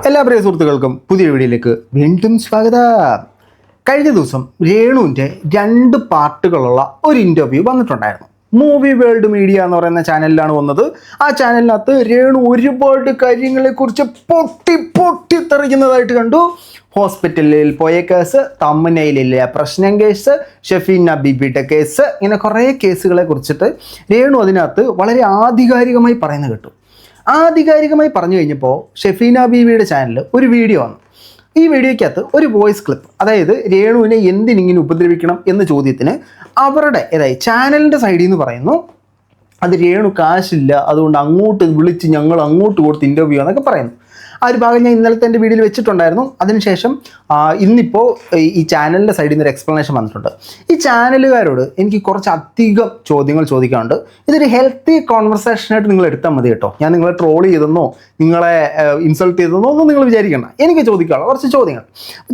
എല്ലാ പ്രിയ സുഹൃത്തുക്കൾക്കും പുതിയ വീഡിയോയിലേക്ക് വീണ്ടും സ്വാഗതം. കഴിഞ്ഞ ദിവസം രേണുവിൻ്റെ 2 പാർട്ടുകളുള്ള ഒരു ഇൻ്റർവ്യൂ വന്നിട്ടുണ്ടായിരുന്നു. മൂവി വേൾഡ് മീഡിയ എന്ന് പറയുന്ന ചാനലിലാണ് വന്നത്. ആ ചാനലിനകത്ത് രേണു ഒരുപാട് കാര്യങ്ങളെക്കുറിച്ച് പൊട്ടിത്തെറിക്കുന്നതായിട്ട് കണ്ടു. ഹോസ്പിറ്റലിൽ പോയ കേസ്, തമ്മനയിലെ പ്രശ്നം കേസ്, ഷെഫീന ബീബിയുടെ കേസ്, ഇങ്ങനെ കുറേ കേസുകളെ കുറിച്ചിട്ട് രേണു അതിനകത്ത് വളരെ ആധികാരികമായി പറയുന്നത് കേട്ടു. ആധികാരികമായി പറഞ്ഞു കഴിഞ്ഞപ്പോൾ ഷെഫീന ബീബിയുടെ ചാനലിൽ ഒരു വീഡിയോ വന്നു. ഈ വീഡിയോയ്ക്കകത്ത് ഒരു വോയിസ് ക്ലിപ്പ്, അതായത് രേണുവിനെ എന്തിനിങ്ങനെ ഉപദ്രവിക്കണം എന്ന ചോദ്യത്തിന് അവരുടെ ചാനലിൻ്റെ സൈഡിൽ നിന്ന് പറയുന്നു, അത് രേണു കാശില്ല, അതുകൊണ്ട് അങ്ങോട്ട് വിളിച്ച് ഞങ്ങൾ അങ്ങോട്ട് കൊടുത്ത് ഇൻ്റർവ്യൂ എന്നൊക്കെ പറയുന്നു. ആ ഒരു ഭാഗം ഞാൻ ഇന്നലത്തെ എൻ്റെ വീഡിയോയിൽ വെച്ചിട്ടുണ്ടായിരുന്നു. അതിനുശേഷം ഇന്നിപ്പോൾ ഈ ചാനലിൻ്റെ സൈഡിൽ നിന്ന് ഒരു എക്സ്പ്ലനേഷൻ വന്നിട്ടുണ്ട്. ഈ ചാനലുകാരോട് എനിക്ക് കുറച്ച് അധികം ചോദ്യങ്ങൾ ചോദിക്കാനുണ്ട്. ഇതൊരു ഹെൽത്തി കോൺവെർസേഷനായിട്ട് നിങ്ങൾ എടുത്താൽ മതി കേട്ടോ. ഞാൻ നിങ്ങളെ ട്രോൾ ചെയ്തെന്നോ നിങ്ങളെ ഇൻസൾട്ട് ചെയ്തെന്നോ ഒന്നും നിങ്ങൾ വിചാരിക്കണം. എനിക്ക് ചോദിക്കാനുള്ള കുറച്ച്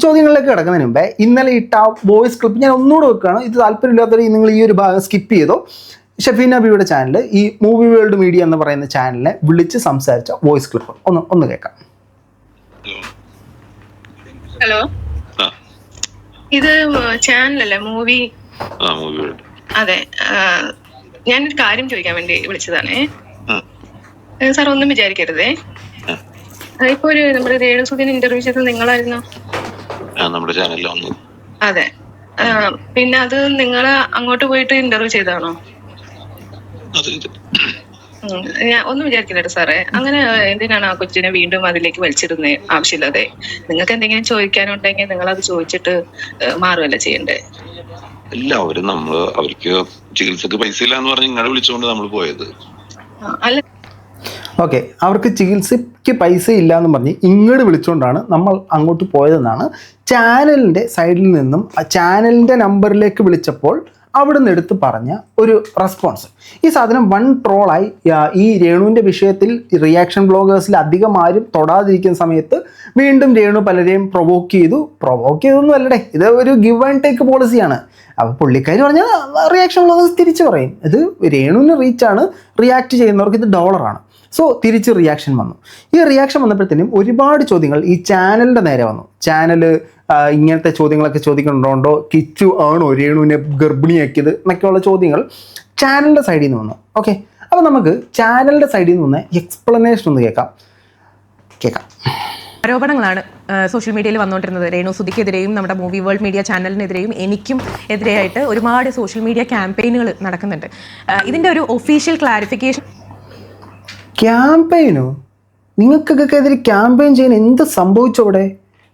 ചോദ്യങ്ങളിലേക്ക് കിടക്കുന്നതിന് മുമ്പേ ഇന്നലെ ഇട്ട വോയിസ് ക്ലിപ്പ് ഞാൻ ഒന്നുകൂടെ വെക്കുകയാണ്. ഇത് താല്പര്യമില്ലാത്തവർ നിങ്ങൾ ഈ ഒരു ഭാഗം സ്കിപ്പ് ചെയ്തോ. ഷെഫീന ബിയുടെ ചാനൽ, ഈ മൂവി വേൾഡ് മീഡിയ എന്ന് പറയുന്ന ചാനലിനെ വിളിച്ച് സംസാരിച്ച വോയിസ് ക്ലിപ്പ് ഒന്ന് കേൾക്കാം. ഹലോ, ഇത് ചാനലല്ലേ മൂവി? അതെ, ഞാനൊരു കാര്യം ചോദിക്കാൻ വേണ്ടി വിളിച്ചതാണേ. സാർ ഒന്നും വിചാരിക്കരുതേ. ഇപ്പൊ നമ്മുടെ രേണുസുധീനെ ഇന്റർവ്യൂ ചെയ്തത് നിങ്ങളായിരുന്നോ? നമ്മുടെ ചാനലിൽ വന്നു. അതെ, പിന്നെ അത് നിങ്ങള് അങ്ങോട്ട് പോയിട്ട് ഇന്റർവ്യൂ ചെയ്താണോ? ഞാൻ ഒന്നും വിചാരിക്കില്ല സാറേ. അങ്ങനെ എന്തിനാണ് ആ കൊച്ചിനെ വീണ്ടും അതിലേക്ക് വലിച്ചിടുന്നത് ആവശ്യമില്ലാതെ? നിങ്ങൾക്ക് എന്തെങ്കിലും ചോദിക്കാനുണ്ടെങ്കിൽ നിങ്ങൾ അത് ചോദിച്ചിട്ട് മാറുമല്ല ചെയ്യണ്ടേ? എല്ലാവരും അവർക്ക് ചികിത്സക്ക് പൈസ ഇല്ല എന്ന് പറഞ്ഞ് ഇങ്ങോട്ട് വിളിച്ചുകൊണ്ട് നമ്മൾ പോയത്. അല്ല, ഓക്കെ, അവർക്ക് ചികിത്സയ്ക്ക് പൈസ ഇല്ല എന്ന് പറഞ്ഞ് ഇങ്ങോട്ട് വിളിച്ചുകൊണ്ടാണ് നമ്മൾ അങ്ങോട്ട് പോയതെന്നാണ് ചാനലിൻ്റെ സൈഡിൽ നിന്നും ആ ചാനലിൻ്റെ നമ്പറിലേക്ക് വിളിച്ചപ്പോൾ അവിടെ നിന്ന് എടുത്ത് പറഞ്ഞ ഒരു റെസ്പോൺസ്. ഈ സാധനം വൺ ട്രോളായി. ഈ രേണുവിൻ്റെ വിഷയത്തിൽ റിയാക്ഷൻ ബ്ലോഗേഴ്സിൽ അധികം ആരും തൊടാതിരിക്കുന്ന സമയത്ത് വീണ്ടും രേണു പലരെയും പ്രൊവോക്ക് ചെയ്തൊന്നും അല്ലടേ, ഇത് ഒരു ഗിവ് ആൻഡ് ടേക്ക് പോളിസിയാണ്. അപ്പോൾ പുള്ളിക്കാർ പറഞ്ഞാൽ റിയാക്ഷൻ ബ്ലോഗേഴ്സ് തിരിച്ചു പറയും, ഇത് രേണുവിന് റീച്ചാണ്, റിയാക്ട് ചെയ്യുന്നവർക്ക് ഇത് ഡോളറാണ്. സോ തിരിച്ച് റിയാക്ഷൻ വന്നു. ഈ റിയാക്ഷൻ വന്നപ്പോഴത്തേനും ഒരുപാട് ചോദ്യങ്ങൾ ഈ ചാനലിൻ്റെ നേരെ വന്നു. ചാനൽ ഇങ്ങനത്തെ ചോദ്യങ്ങളൊക്കെ ചോദിക്കുന്നുണ്ടോ, കിച്ചു ആണോ രേണുവിനെ ഗർഭിണിയാക്കിയത് എന്നൊക്കെയുള്ള ചോദ്യങ്ങൾ ചാനലിൻ്റെ സൈഡിൽ നിന്ന് വന്നു. ഓക്കെ, അപ്പോൾ നമുക്ക് ചാനലിൻ്റെ സൈഡിൽ നിന്ന് എക്സ്പ്ലനേഷൻ ഒന്ന് കേൾക്കാം. ആരോപണങ്ങളാണ് സോഷ്യൽ മീഡിയയിൽ വന്നുകൊണ്ടിരുന്നത്. രേണുസുധിക്കെതിരെയും നമ്മുടെ മൂവി വേൾഡ് മീഡിയ ചാനലിനെതിരെയും എനിക്കും എതിരെയായിട്ട് ഒരുപാട് സോഷ്യൽ മീഡിയ ക്യാമ്പയിനുകൾ നടക്കുന്നുണ്ട്. ഇതിൻ്റെ ഒരു ഒഫീഷ്യൽ ക്ലാരിഫിക്കേഷൻ. ക്യാമ്പയിനോ? നിങ്ങൾക്കൊക്കെ എതിരെ ക്യാമ്പയിൻ ചെയ്യാൻ എന്ത് സംഭവിച്ചവിടെ?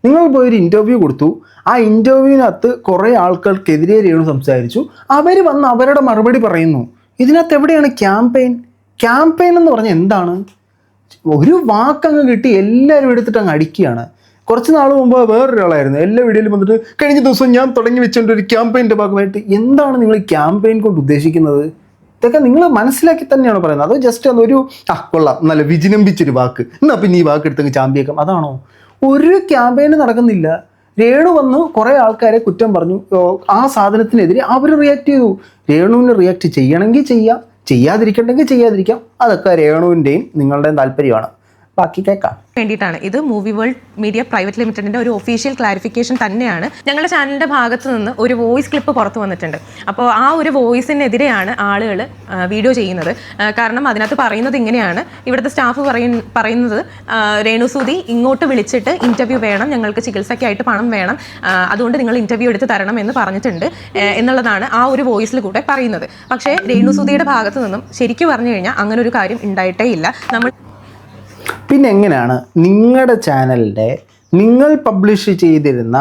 നിങ്ങൾ പോയൊരു ഇൻ്റർവ്യൂ കൊടുത്തു. ആ ഇൻ്റർവ്യൂവിനകത്ത് കുറേ ആൾക്കാർക്കെതിരെ രേണു സംസാരിച്ചു. അവർ വന്ന് അവരുടെ മറുപടി പറയുന്നു. ഇതിനകത്ത് എവിടെയാണ് ക്യാമ്പയിൻ എന്ന് പറഞ്ഞാൽ എന്താണ്? ഒരു വാക്കങ്ങ് കിട്ടി എല്ലാവരും എടുത്തിട്ട് അങ്ങ് അടിക്കുകയാണ്. കുറച്ച് നാൾ മുമ്പ് വേറൊരാളായിരുന്നു എല്ലാ വീഡിയോയിലും വന്നിട്ട് കഴിഞ്ഞ ദിവസം ഞാൻ തുടങ്ങി വെച്ചുകൊണ്ട് ഒരു ക്യാമ്പയിൻ്റെ ഭാഗമായിട്ട്. എന്താണ് നിങ്ങൾ ക്യാമ്പയിൻ കൊണ്ട് ഉദ്ദേശിക്കുന്നത്? ഇതൊക്കെ നിങ്ങൾ മനസ്സിലാക്കി തന്നെയാണ് പറയുന്നത്? അതോ ജസ്റ്റ് അതൊരു കൊള്ളാം നല്ല വിജൃംഭിച്ചൊരു വാക്ക്, എന്നാൽ പിന്നെ ഈ വാക്ക് എടുത്തങ്ങ് ചാമ്പിയേക്കാം, അതാണോ? ഒരു ക്യാമ്പയിന് നടക്കുന്നില്ല. രേണു വന്ന് കുറേ ആൾക്കാരെ കുറ്റം പറഞ്ഞു. ആ സാധനത്തിനെതിരെ അവർ റിയാക്ട് ചെയ്തു. രേണുവിന് റിയാക്ട് ചെയ്യണമെങ്കിൽ ചെയ്യാം, ചെയ്യാതിരിക്കണമെങ്കിൽ ചെയ്യാതിരിക്കാം. അതൊക്കെ രേണുവിൻ്റെയും നിങ്ങളുടെയും താല്പര്യമാണ്. ബാക്കി കേൾക്കാം. വേണ്ടിയിട്ടാണ് ഇത് മൂവി വേൾഡ് മീഡിയ പ്രൈവറ്റ് ലിമിറ്റഡിൻ്റെ ഒരു ഒഫീഷ്യൽ ക്ലാരിഫിക്കേഷൻ തന്നെയാണ്. ഞങ്ങളുടെ ചാനലിൻ്റെ ഭാഗത്ത് നിന്ന് ഒരു വോയിസ് ക്ലിപ്പ് പുറത്തു വന്നിട്ടുണ്ട്. അപ്പോൾ ആ ഒരു വോയിസിനെതിരെയാണ് ആളുകൾ വീഡിയോ ചെയ്യുന്നത്. കാരണം അതിനകത്ത് പറയുന്നത് ഇങ്ങനെയാണ്, ഇവിടുത്തെ സ്റ്റാഫ് പറയുന്നത് രേണുസുധി ഇങ്ങോട്ട് വിളിച്ചിട്ട് ഇൻ്റർവ്യൂ വേണം, ഞങ്ങൾക്ക് ചികിത്സയ്ക്കായിട്ട് പണം വേണം, അതുകൊണ്ട് നിങ്ങൾ ഇൻ്റർവ്യൂ എടുത്ത് തരണം എന്ന് പറഞ്ഞിട്ടുണ്ട് എന്നുള്ളതാണ് ആ ഒരു വോയിസിൽ കൂടെ പറയുന്നത്. പക്ഷേ രേണുസുധിയുടെ ഭാഗത്ത് നിന്നും ശരിക്കും പറഞ്ഞു കഴിഞ്ഞാൽ അങ്ങനെ ഒരു കാര്യം ഉണ്ടായിട്ടേ ഇല്ല. പിന്നെ എങ്ങനെയാണ് നിങ്ങളുടെ ചാനലിൻ്റെ നിങ്ങൾ പബ്ലിഷ് ചെയ്തിരുന്ന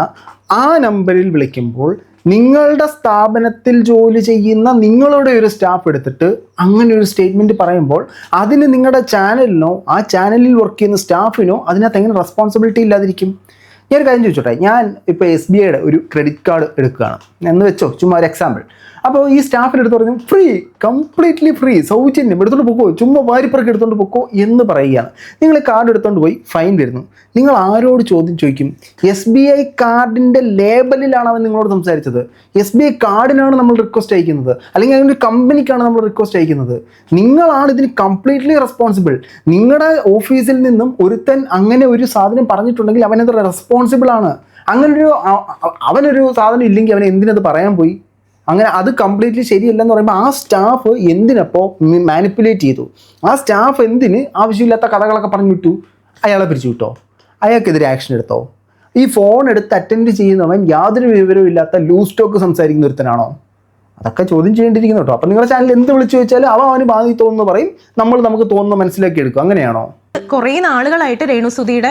ആ നമ്പറിൽ വിളിക്കുമ്പോൾ നിങ്ങളുടെ സ്ഥാപനത്തിൽ ജോലി ചെയ്യുന്ന നിങ്ങളുടെ ഒരു സ്റ്റാഫ് എടുത്തിട്ട് അങ്ങനെ ഒരു സ്റ്റേറ്റ്മെൻറ്റ് പറയുമ്പോൾ അതിന് നിങ്ങളുടെ ചാനലിനോ ആ ചാനലിൽ വർക്ക് ചെയ്യുന്ന സ്റ്റാഫിനോ അതിനകത്ത് എങ്ങനെ റെസ്പോൺസിബിലിറ്റി ഇല്ലാതിരിക്കും? ഞാനൊരു കാര്യം ചോദിച്ചോട്ടെ, ഞാൻ ഇപ്പോൾ SBIയുടെ ഒരു ക്രെഡിറ്റ് കാർഡ് എടുക്കുകയാണ് എന്ന് വെച്ചോ, ചുമ്മാ ഒരു എക്സാമ്പിൾ. അപ്പോൾ ഈ സ്റ്റാഫിൻ്റെ അടുത്ത് പറഞ്ഞു ഫ്രീ, കംപ്ലീറ്റ്ലി ഫ്രീ, സൗജന്യം, എടുത്തോണ്ട് പൊക്കോ, ചുമ്മാ വാരിപ്പറക്കി എടുത്തോണ്ട് പൊക്കോ എന്ന് പറയുകയാണ്. നിങ്ങൾ കാർഡ് എടുത്തോണ്ട് പോയി ഫൈൻ വരുന്നു. നിങ്ങൾ ആരോട് ചോദ്യം ചോദിക്കും? SBI കാർഡിൻ്റെ ലേബലിലാണ് അവൻ നിങ്ങളോട് സംസാരിച്ചത്. SBI കാർഡിനാണ് നമ്മൾ റിക്വസ്റ്റ് അയക്കുന്നത്, അല്ലെങ്കിൽ അതിൻ്റെ കമ്പനിക്കാണ് നമ്മൾ റിക്വസ്റ്റ് അയക്കുന്നത്. നിങ്ങളാണ് ഇതിന് കംപ്ലീറ്റ്ലി റെസ്പോൺസിബിൾ. നിങ്ങളുടെ ഓഫീസിൽ നിന്നും ഒരുത്തൻ അങ്ങനെ ഒരു സാധനം പറഞ്ഞിട്ടുണ്ടെങ്കിൽ അവനത് റെസ്പോൺസിബിൾ ആണ്. അവനൊരു സാധനം ഇല്ലെങ്കിൽ അവൻ എന്തിനത് പറയാൻ പോയി? അങ്ങനെ അത് കംപ്ലീറ്റ്ലി ശരിയല്ലെന്ന് പറയുമ്പോൾ ആ സ്റ്റാഫ് എന്തിനപ്പോൾ മാനിപ്പുലേറ്റ് ചെയ്തു? ആ സ്റ്റാഫ് എന്തിന് ആവശ്യമില്ലാത്ത കഥകളൊക്കെ പറഞ്ഞു വിട്ടു? അയാളെ പിരിച്ചു വിട്ടോ? അയാൾക്കെതിരെ ആക്ഷൻ എടുത്തോ? ഈ ഫോൺ എടുത്ത് അറ്റൻഡ് ചെയ്യുന്നവൻ യാതൊരു വിവരവും ഇല്ലാത്ത ലൂസ് ടോക്ക് സംസാരിക്കുന്ന ഒരുത്തനാണോ? അതൊക്കെ ചോദ്യം ചെയ്യേണ്ടിയിരിക്കുന്നു കേട്ടോ. അപ്പം നിങ്ങളുടെ ചാനൽ എന്ത് വിളിച്ചു ചോദിച്ചാലും അവന് ബാധി തോന്നുന്നു പറയും, നമുക്ക് തോന്നുന്ന മനസ്സിലാക്കി എടുക്കും. അങ്ങനെയാണോ? കുറേ നാളുകളായിട്ട് രേണുസുധിയുടെ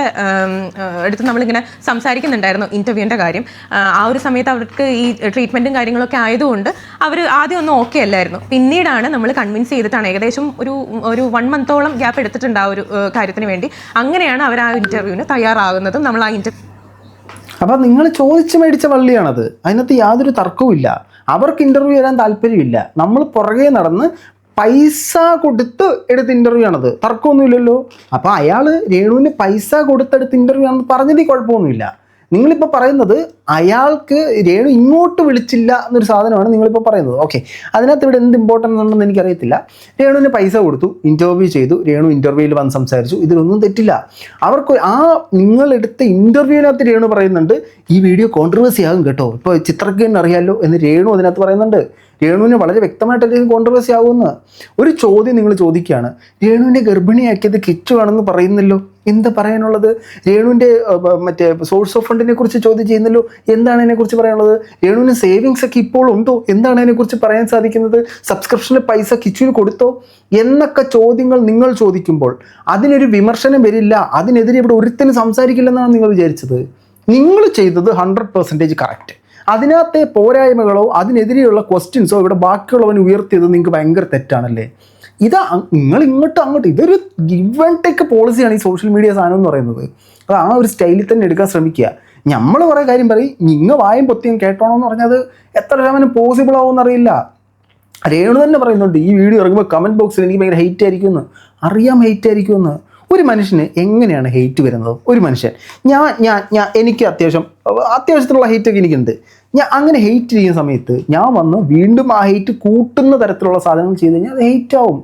അടുത്ത് നമ്മളിങ്ങനെ സംസാരിക്കുന്നുണ്ടായിരുന്നു ഇന്റർവ്യൂവിൻ്റെ കാര്യം. ആ ഒരു സമയത്ത് അവർക്ക് ഈ ട്രീറ്റ്മെൻറ്റും കാര്യങ്ങളൊക്കെ ആയതുകൊണ്ട് അവർ ആദ്യം ഒന്നും ഓക്കെ അല്ലായിരുന്നു. പിന്നീടാണ് നമ്മൾ കൺവിൻസ് ചെയ്തിട്ടാണ്, ഏകദേശം ഒരു 1 മന്തോളം ഗ്യാപ്പ് എടുത്തിട്ടുണ്ട് ആ ഒരു കാര്യത്തിന് വേണ്ടി. അങ്ങനെയാണ് അവർ ആ ഇൻ്റർവ്യൂവിന് തയ്യാറാകുന്നതും. നമ്മൾ ആ അപ്പം നിങ്ങൾ ചോദിച്ച് മേടിച്ച വള്ളിയാണത്. അതിനകത്ത് യാതൊരു തർക്കവും. അവർക്ക് ഇൻ്റർവ്യൂ തരാൻ താല്പര്യമില്ല. നമ്മൾ പുറകെ നടന്ന് പൈസ കൊടുത്ത് എടുത്ത ഇൻ്റർവ്യൂ ആണത്, തർക്കമൊന്നുമില്ലല്ലോ. അപ്പോൾ അയാൾ രേണുവിന് പൈസ കൊടുത്തെടുത്ത ഇൻ്റർവ്യൂ ആണെന്ന് പറഞ്ഞതിൽ കുഴപ്പമൊന്നുമില്ല. നിങ്ങളിപ്പോൾ പറയുന്നത് അയാൾക്ക് രേണു ഇങ്ങോട്ട് വിളിച്ചില്ല എന്നൊരു സാധനമാണ് നിങ്ങളിപ്പോൾ പറയുന്നത്. ഓക്കെ, അതിനകത്ത് ഇവിടെ എന്ത് ഇമ്പോർട്ടൻസ് ഉണ്ടെന്ന് എനിക്കറിയത്തില്ല. രേണുവിന് പൈസ കൊടുത്തു, ഇൻ്റർവ്യൂ ചെയ്തു, രേണു ഇൻ്റർവ്യൂവിൽ വന്ന് സംസാരിച്ചു, ഇതിലൊന്നും തെറ്റില്ല. അവർക്ക് ആ നിങ്ങളെടുത്ത ഇൻ്റർവ്യൂവിനകത്ത് രേണു പറയുന്നുണ്ട് ഈ വീഡിയോ കോൺട്രവേഴ്സി ആകും കേട്ടോ, ഇപ്പോൾ ചിത്രയ്ക്ക് അറിയാമല്ലോ എന്ന് രേണു അതിനകത്ത് പറയുന്നുണ്ട്. രേണുവിന് വളരെ വ്യക്തമായിട്ട് കോൺട്രവേഴ്സി ആകുമെന്ന് ഒരു ചോദ്യം നിങ്ങൾ ചോദിക്കുകയാണ്. രേണുവിനെ ഗർഭിണിയാക്കിയത് കിച്ചുവാണെന്ന് പറയുന്നല്ലോ, എന്താ പറയാനുള്ളത്? രേണുവിൻ്റെ മറ്റേ സോഴ്സ് ഓഫ് ഫണ്ടിനെ കുറിച്ച് ചോദ്യം ചെയ്യുന്നല്ലോ, എന്താണ് അതിനെക്കുറിച്ച് പറയാനുള്ളത്? രേണുവിന് സേവിങ്സ് ഒക്കെ ഇപ്പോൾ ഉണ്ടോ, എന്താണ് അതിനെക്കുറിച്ച് പറയാൻ സാധിക്കുന്നത്? സബ്സ്ക്രിപ്ഷന് പൈസ കിച്ചുവിന് കൊടുത്തോ എന്നൊക്കെ ചോദ്യങ്ങൾ നിങ്ങൾ ചോദിക്കുമ്പോൾ അതിനൊരു വിമർശനം വരില്ല, അതിനെതിരെ ഇവിടെ ഒരുത്തനും സംസാരിക്കില്ലെന്നാണ് നിങ്ങൾ വിചാരിച്ചത്. നിങ്ങൾ ചെയ്തത് 100% കറക്റ്റ്. അതിനകത്തെ പോരായ്മകളോ അതിനെതിരെയുള്ള ക്വസ്റ്റ്യൻസോ ഇവിടെ ബാക്കിയുള്ളവൻ ഉയർത്തിയത് നിങ്ങൾക്ക് ഭയങ്കര തെറ്റാണല്ലേ? ഇതാ നിങ്ങൾ ഇങ്ങോട്ടും അങ്ങോട്ടും, ഇതൊരു ഗിവ് ആൻഡ് ടേക്ക് പോളിസിയാണ് ഈ സോഷ്യൽ മീഡിയ സാധനം എന്ന് പറയുന്നത്. അത് ആ ഒരു സ്റ്റൈലിൽ തന്നെ എടുക്കാൻ ശ്രമിക്കുക. നമ്മൾ കുറേ കാര്യം പറയും, നിങ്ങൾ വായും പൊത്തിയും കേട്ടോണമെന്ന് പറഞ്ഞത് എത്ര ശതമാനം പോസിബിൾ ആവുമെന്നറിയില്ല. രേണു തന്നെ പറയുന്നുണ്ട് ഈ വീഡിയോ ഇറങ്ങുമ്പോൾ കമൻറ്റ് ബോക്സിൽ എനിക്ക് ഭയങ്കര ഹെയ്റ്റ് ആയിരിക്കുമെന്ന്. അറിയാം ഹെയ്റ്റ് ആയിരിക്കുമെന്ന്. ഒരു മനുഷ്യന് എങ്ങനെയാണ് ഹെയ്റ്റ് വരുന്നത്? ഒരു മനുഷ്യൻ എനിക്ക് അത്യാവശ്യത്തിനുള്ള ഹെയ്റ്റൊക്കെ എനിക്കുണ്ട്. ഞാൻ അങ്ങനെ ഹെയ്റ്റ് ചെയ്യുന്ന സമയത്ത് ഞാൻ വന്ന് വീണ്ടും ആ ഹെയ്റ്റ് കൂട്ടുന്ന തരത്തിലുള്ള സാധനങ്ങൾ ചെയ്ത് കഴിഞ്ഞാൽ അത് ഹെയ്റ്റ് ആവും.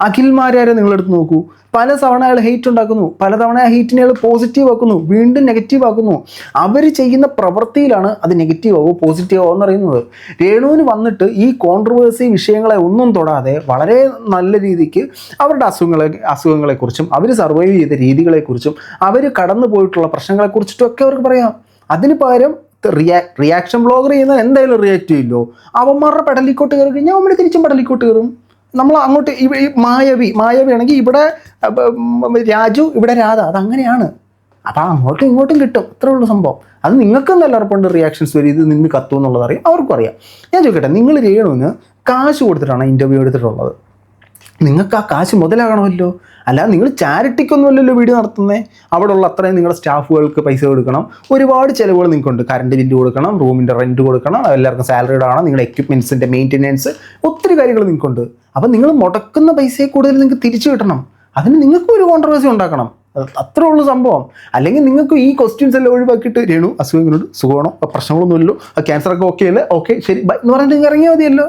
അഖിൽമാരെ നിങ്ങളെടുത്ത് നോക്കൂ, പല തവണ അയാൾ ഹെയ്റ്റ് ഉണ്ടാക്കുന്നു, പലതവണ ആ ഹെയ്റ്റിനെ അയാൾ പോസിറ്റീവ് ആക്കുന്നു, വീണ്ടും നെഗറ്റീവ് ആക്കുന്നു. അവർ ചെയ്യുന്ന പ്രവൃത്തിയിലാണ് അത് നെഗറ്റീവ് ആവോ പോസിറ്റീവ് ആവോ എന്നറിയുന്നത്. രേണുവിന് വന്നിട്ട് ഈ കോൺട്രവേഴ്സി വിഷയങ്ങളെ ഒന്നും തൊടാതെ വളരെ നല്ല രീതിക്ക് അവരുടെ അസുഖങ്ങളെക്കുറിച്ചും അവർ സർവൈവ് ചെയ്ത രീതികളെക്കുറിച്ചും അവർ കടന്നു പോയിട്ടുള്ള പ്രശ്നങ്ങളെക്കുറിച്ചിട്ടും ഒക്കെ അവർക്ക് പറയാം. അതിന് പകരം റിയാക്ഷൻ ബ്ലോഗർ ചെയ്യുന്നത് എന്തായാലും റിയാക്ട് ചെയ്യില്ലോ. അവന്മാരുടെ പെടലിക്കോട്ട് കയറി കഴിഞ്ഞാൽ നമ്മൾ തിരിച്ചും പെടലിക്കോട്ട് കയറും. നമ്മൾ അങ്ങോട്ട് ഈ മായവി ആണെങ്കിൽ ഇവിടെ രാജു, ഇവിടെ രാധ, അതങ്ങനെയാണ്. അപ്പോൾ അങ്ങോട്ടും ഇങ്ങോട്ടും കിട്ടും, അത്രേ ഉള്ളൂ സംഭവം. അത് നിങ്ങൾക്കും നല്ല ഉറപ്പുണ്ട് റിയാക്ഷൻസ് വരും, ഇത് നിന്ന് കത്തും എന്നുള്ളത് അറിയാം, അവർക്കും അറിയാം. ഞാൻ ചോദിക്കട്ടെ, നിങ്ങൾ രേണുവിന് കാശ് കൊടുത്തിട്ടാണ് ഇൻ്റർവ്യൂ എടുത്തിട്ടുള്ളത്. നിങ്ങൾക്ക് ആ കാശ് മുതലാകണമല്ലോ, അല്ലാതെ നിങ്ങൾ ചാരിറ്റിക്കൊന്നുമല്ലല്ലോ വീഡിയോ നടത്തുന്നത്. അവിടെ ഉള്ള അത്രയും നിങ്ങളുടെ സ്റ്റാഫുകൾക്ക് പൈസ കൊടുക്കണം, ഒരുപാട് ചിലവുകൾ നിങ്ങൾക്കുണ്ട്. കറണ്ട് ബില്ല് കൊടുക്കണം, റൂമിൻ്റെ റെൻറ്റ് കൊടുക്കണം, എല്ലാവർക്കും സാലറി ഇടണം, നിങ്ങളുടെ എക്യുപ്മെൻറ്റ്സിൻ്റെ മെയിൻ്റെനൻസ്, ഒത്തിരി കാര്യങ്ങൾ നിങ്ങൾക്കുണ്ട്. അപ്പം നിങ്ങൾ മുടക്കുന്ന പൈസയെ കൂടുതൽ നിങ്ങൾക്ക് തിരിച്ചു കിട്ടണം. അതിന് നിങ്ങൾക്കും ഒരു കോൺട്രവേഴ്സി ഉണ്ടാക്കണം, അത്രേ ഉള്ളൂ സംഭവം. അല്ലെങ്കിൽ നിങ്ങൾക്ക് ഈ ക്വസ്റ്റ്യൻസ് എല്ലാം ഒഴിവാക്കിയിട്ട് രേണു അസുഖങ്ങളോട് സുഖമാണോ, പ്രശ്നങ്ങളൊന്നുമില്ലല്ലോ, ക്യാൻസറൊക്കെ ഓക്കെ അല്ലേ, ഓക്കെ ശരി ബൈ എന്ന് പറഞ്ഞിട്ട് ഇറങ്ങിയാൽ മതിയല്ലോ.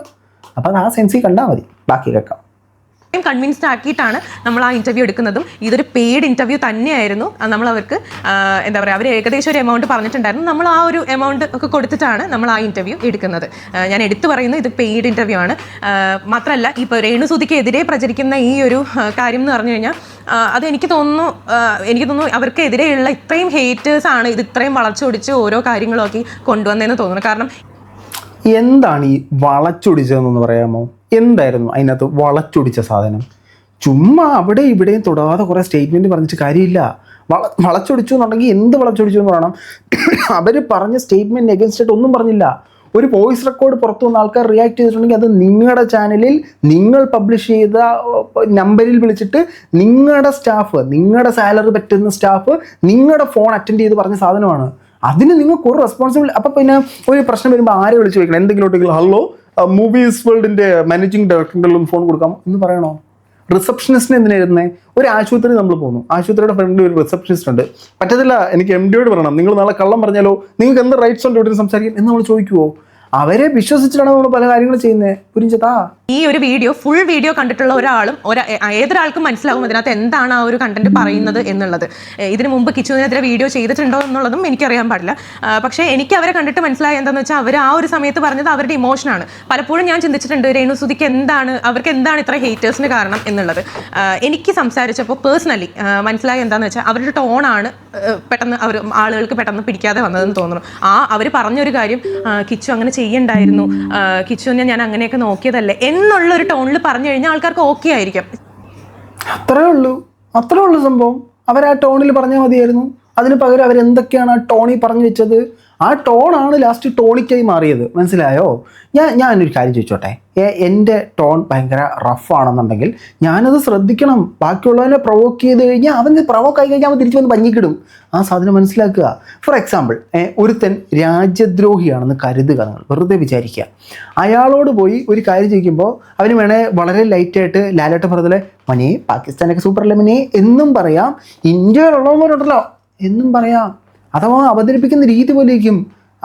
അപ്പം അത് ആ സെൻസിൽ കണ്ടാൽ മതി, ബാക്കി കേൾക്കാം. കൺവിൻസ്ഡ് ആക്കിയിട്ടാണ് നമ്മൾ ആ ഇൻ്റർവ്യൂ എടുക്കുന്നതും. ഇതൊരു പെയ്ഡ് ഇൻ്റർവ്യൂ തന്നെയായിരുന്നു. നമ്മൾ അവർക്ക് എന്താ പറയുക, അവർ ഏകദേശം ഒരു എമൗണ്ട് പറഞ്ഞിട്ടുണ്ടായിരുന്നു. നമ്മൾ ആ ഒരു എമൗണ്ട് ഒക്കെ കൊടുത്തിട്ടാണ് നമ്മൾ ആ ഇൻ്റർവ്യൂ എടുക്കുന്നത്. ഞാൻ എടുത്തു പറയുന്നത് ഇത് പെയ്ഡ് ഇൻ്റർവ്യൂ ആണ്. മാത്രമല്ല ഇപ്പോൾ രേണുസുധിക്കെതിരെ പ്രചരിക്കുന്ന ഈ ഒരു കാര്യം എന്ന് പറഞ്ഞു കഴിഞ്ഞാൽ അത് എനിക്ക് തോന്നുന്നു അവർക്കെതിരെയുള്ള ഇത്രയും ഹേറ്റേഴ്സാണ് ഇത് ഇത്രയും വളച്ചൊടിച്ച് ഓരോ കാര്യങ്ങളൊക്കെ കൊണ്ടുവന്നതെന്ന് തോന്നുന്നു. കാരണം എന്താണ് ഈ വളച്ചൊടിച്ചതെന്നൊന്ന് പറയാമോ? എന്തായിരുന്നു അതിനകത്ത് വളച്ചൊടിച്ച സാധനം? ചുമ്മാ അവിടെ ഇവിടെയും തൊടാതെ കുറേ സ്റ്റേറ്റ്മെൻറ്റ് പറഞ്ഞിട്ട് കാര്യമില്ല. വളച്ചൊടിച്ചു എന്നുണ്ടെങ്കിൽ എന്ത് വളച്ചൊടിച്ചു എന്ന് പറയണം. അവർ പറഞ്ഞ സ്റ്റേറ്റ്മെൻറ്റ് എഗൻസ്റ്റ് ഒന്നും പറഞ്ഞില്ല. ഒരു വോയിസ് റെക്കോർഡ് പുറത്തു വന്ന ആൾക്കാർ റിയാക്ട് ചെയ്തിട്ടുണ്ടെങ്കിൽ അത് നിങ്ങളുടെ ചാനലിൽ നിങ്ങൾ പബ്ലിഷ് ചെയ്ത നമ്പറിൽ വിളിച്ചിട്ട് നിങ്ങളുടെ സ്റ്റാഫ്, നിങ്ങളുടെ സാലറി പറ്റുന്ന സ്റ്റാഫ് നിങ്ങളുടെ ഫോൺ അറ്റൻഡ് ചെയ്ത് പറഞ്ഞ സാധനമാണ്. അതിന് നിങ്ങൾക്ക് ഒരു റെസ്പോൺസിബിൾ. അപ്പം പിന്നെ ഒരു പ്രശ്നം വരുമ്പോൾ ആരെ വിളിച്ച് ചോദിക്കണം? എന്തെങ്കിലും ഉണ്ടെങ്കിൽ ഹലോ മൂവീസ് വേൾഡിന്റെ മാനേജിങ് ഡയറക്ടറിന്റെ ഫോൺ കൊടുക്കാം എന്ന് പറയണോ? റിസപ്ഷനിസ്റ്റിന് എന്തിനായിരുന്നേ? ഒരു ആശുപത്രി നമ്മൾ പോകുന്നു, ആശുപത്രിയുടെ ഫ്രണ്ടിൽ ഒരു റിസപ്ഷനിസ്റ്റ് ഉണ്ട്, പറ്റത്തില്ല എനിക്ക് MD യോട് പറയണം, നിങ്ങൾ നാളെ കള്ളം പറഞ്ഞാലോ, നിങ്ങൾക്ക് എന്ത് റൈറ്റ്സ് ഉണ്ട് ഇവിടെ സംസാരിക്കാൻ എന്ന് നമ്മൾ ചോദിക്കുവോ? അവരെ വിശ്വസിച്ചിട്ടാണ് നമ്മൾ പല കാര്യങ്ങളും ചെയ്യുന്നത്. പുരിഞ്ചതാ ഈ ഒരു വീഡിയോ ഫുൾ വീഡിയോ കണ്ടിട്ടുള്ള ഒരാളും ഏതൊരാൾക്കും മനസ്സിലാകും അതിനകത്ത് എന്താണ് ആ ഒരു കണ്ടന്റ് പറയുന്നത് എന്നുള്ളത്. ഇതിനു മുമ്പ് കിച്ചുവിനെതിരെ വീഡിയോ ചെയ്തിട്ടുണ്ടോ എന്നുള്ളതും എനിക്കറിയാൻ പാടില്ല. പക്ഷേ എനിക്ക് അവരെ കണ്ടിട്ട് മനസ്സിലായ എന്താണെന്ന് വെച്ചാൽ അവർ ആ ഒരു സമയത്ത് പറഞ്ഞത് അവരുടെ ഇമോഷനാണ്. പലപ്പോഴും ഞാൻ ചിന്തിച്ചിട്ടുണ്ട് രേണുസുതിക്ക് അവർക്ക് എന്താണ് ഇത്ര ഹേറ്റേഴ്സിന് കാരണം എന്നുള്ളത്. എനിക്ക് സംസാരിച്ചപ്പോൾ പേഴ്സണലി മനസ്സിലായ എന്താണെന്ന് വെച്ചാൽ അവരുടെ ടോണാണ് പെട്ടെന്ന് ആളുകൾക്ക് പെട്ടെന്ന് പിടിക്കാതെ വന്നതെന്ന് തോന്നുന്നു. അവർ പറഞ്ഞൊരു കാര്യം, കിച്ചു അങ്ങനെ ചെയ്യണ്ടായിരുന്നു, കിച്ചുവിനെ ഞാൻ അങ്ങനെയൊക്കെ നോക്കിയതല്ലേ എന്നുള്ളൊരു ടോണിൽ പറഞ്ഞു കഴിഞ്ഞാൽ ആൾക്കാർക്ക് ഓക്കെ ആയിരിക്കും. അത്രേ ഉള്ളൂ സംഭവം. അവർ ആ ടോണിൽ പറഞ്ഞാൽ മതിയായിരുന്നു. അതിന് പകരം അവരെന്തൊക്കെയാണ് ആ ടോണിൽ പറഞ്ഞു വെച്ചത്? ആ ടോണാണ് ലാസ്റ്റ് ടോണിക്കായി മാറിയത്. മനസ്സിലായോ? ഞാനൊരു കാര്യം ചോദിച്ചോട്ടെ. എൻ്റെ ടോൺ ഭയങ്കര റഫാണെന്നുണ്ടെങ്കിൽ ഞാനത് ശ്രദ്ധിക്കണം. ബാക്കിയുള്ളവനെ പ്രൊവോക്ക് ചെയ്ത് കഴിഞ്ഞാൽ അവൻ പ്രൊവോക്ക് ആയി കഴിഞ്ഞാൽ അവൻ തിരിച്ചു വന്ന് പഞ്ഞിക്കിടും. ആ സാധനം മനസ്സിലാക്കുക. ഫോർ എക്സാമ്പിൾ, ഒരുത്തൻ രാജ്യദ്രോഹിയാണെന്ന് കരുതുക, നിങ്ങൾ വെറുതെ വിചാരിക്കുക. അയാളോട് പോയി ഒരു കാര്യം ചോദിക്കുമ്പോൾ അവന് വേണേ വളരെ ലൈറ്റായിട്ട് ലാലേട്ടൻ പറഞ്ഞതിലെ മനെ പാകിസ്ഥാനൊക്കെ സൂപ്പറല്ലേ മനെ എന്നും പറയാം, ഇന്ത്യയിലുള്ളവരുണ്ടല്ലോ എന്നും പറയാം. അഥവാ അവതരിപ്പിക്കുന്ന രീതി പോലെയും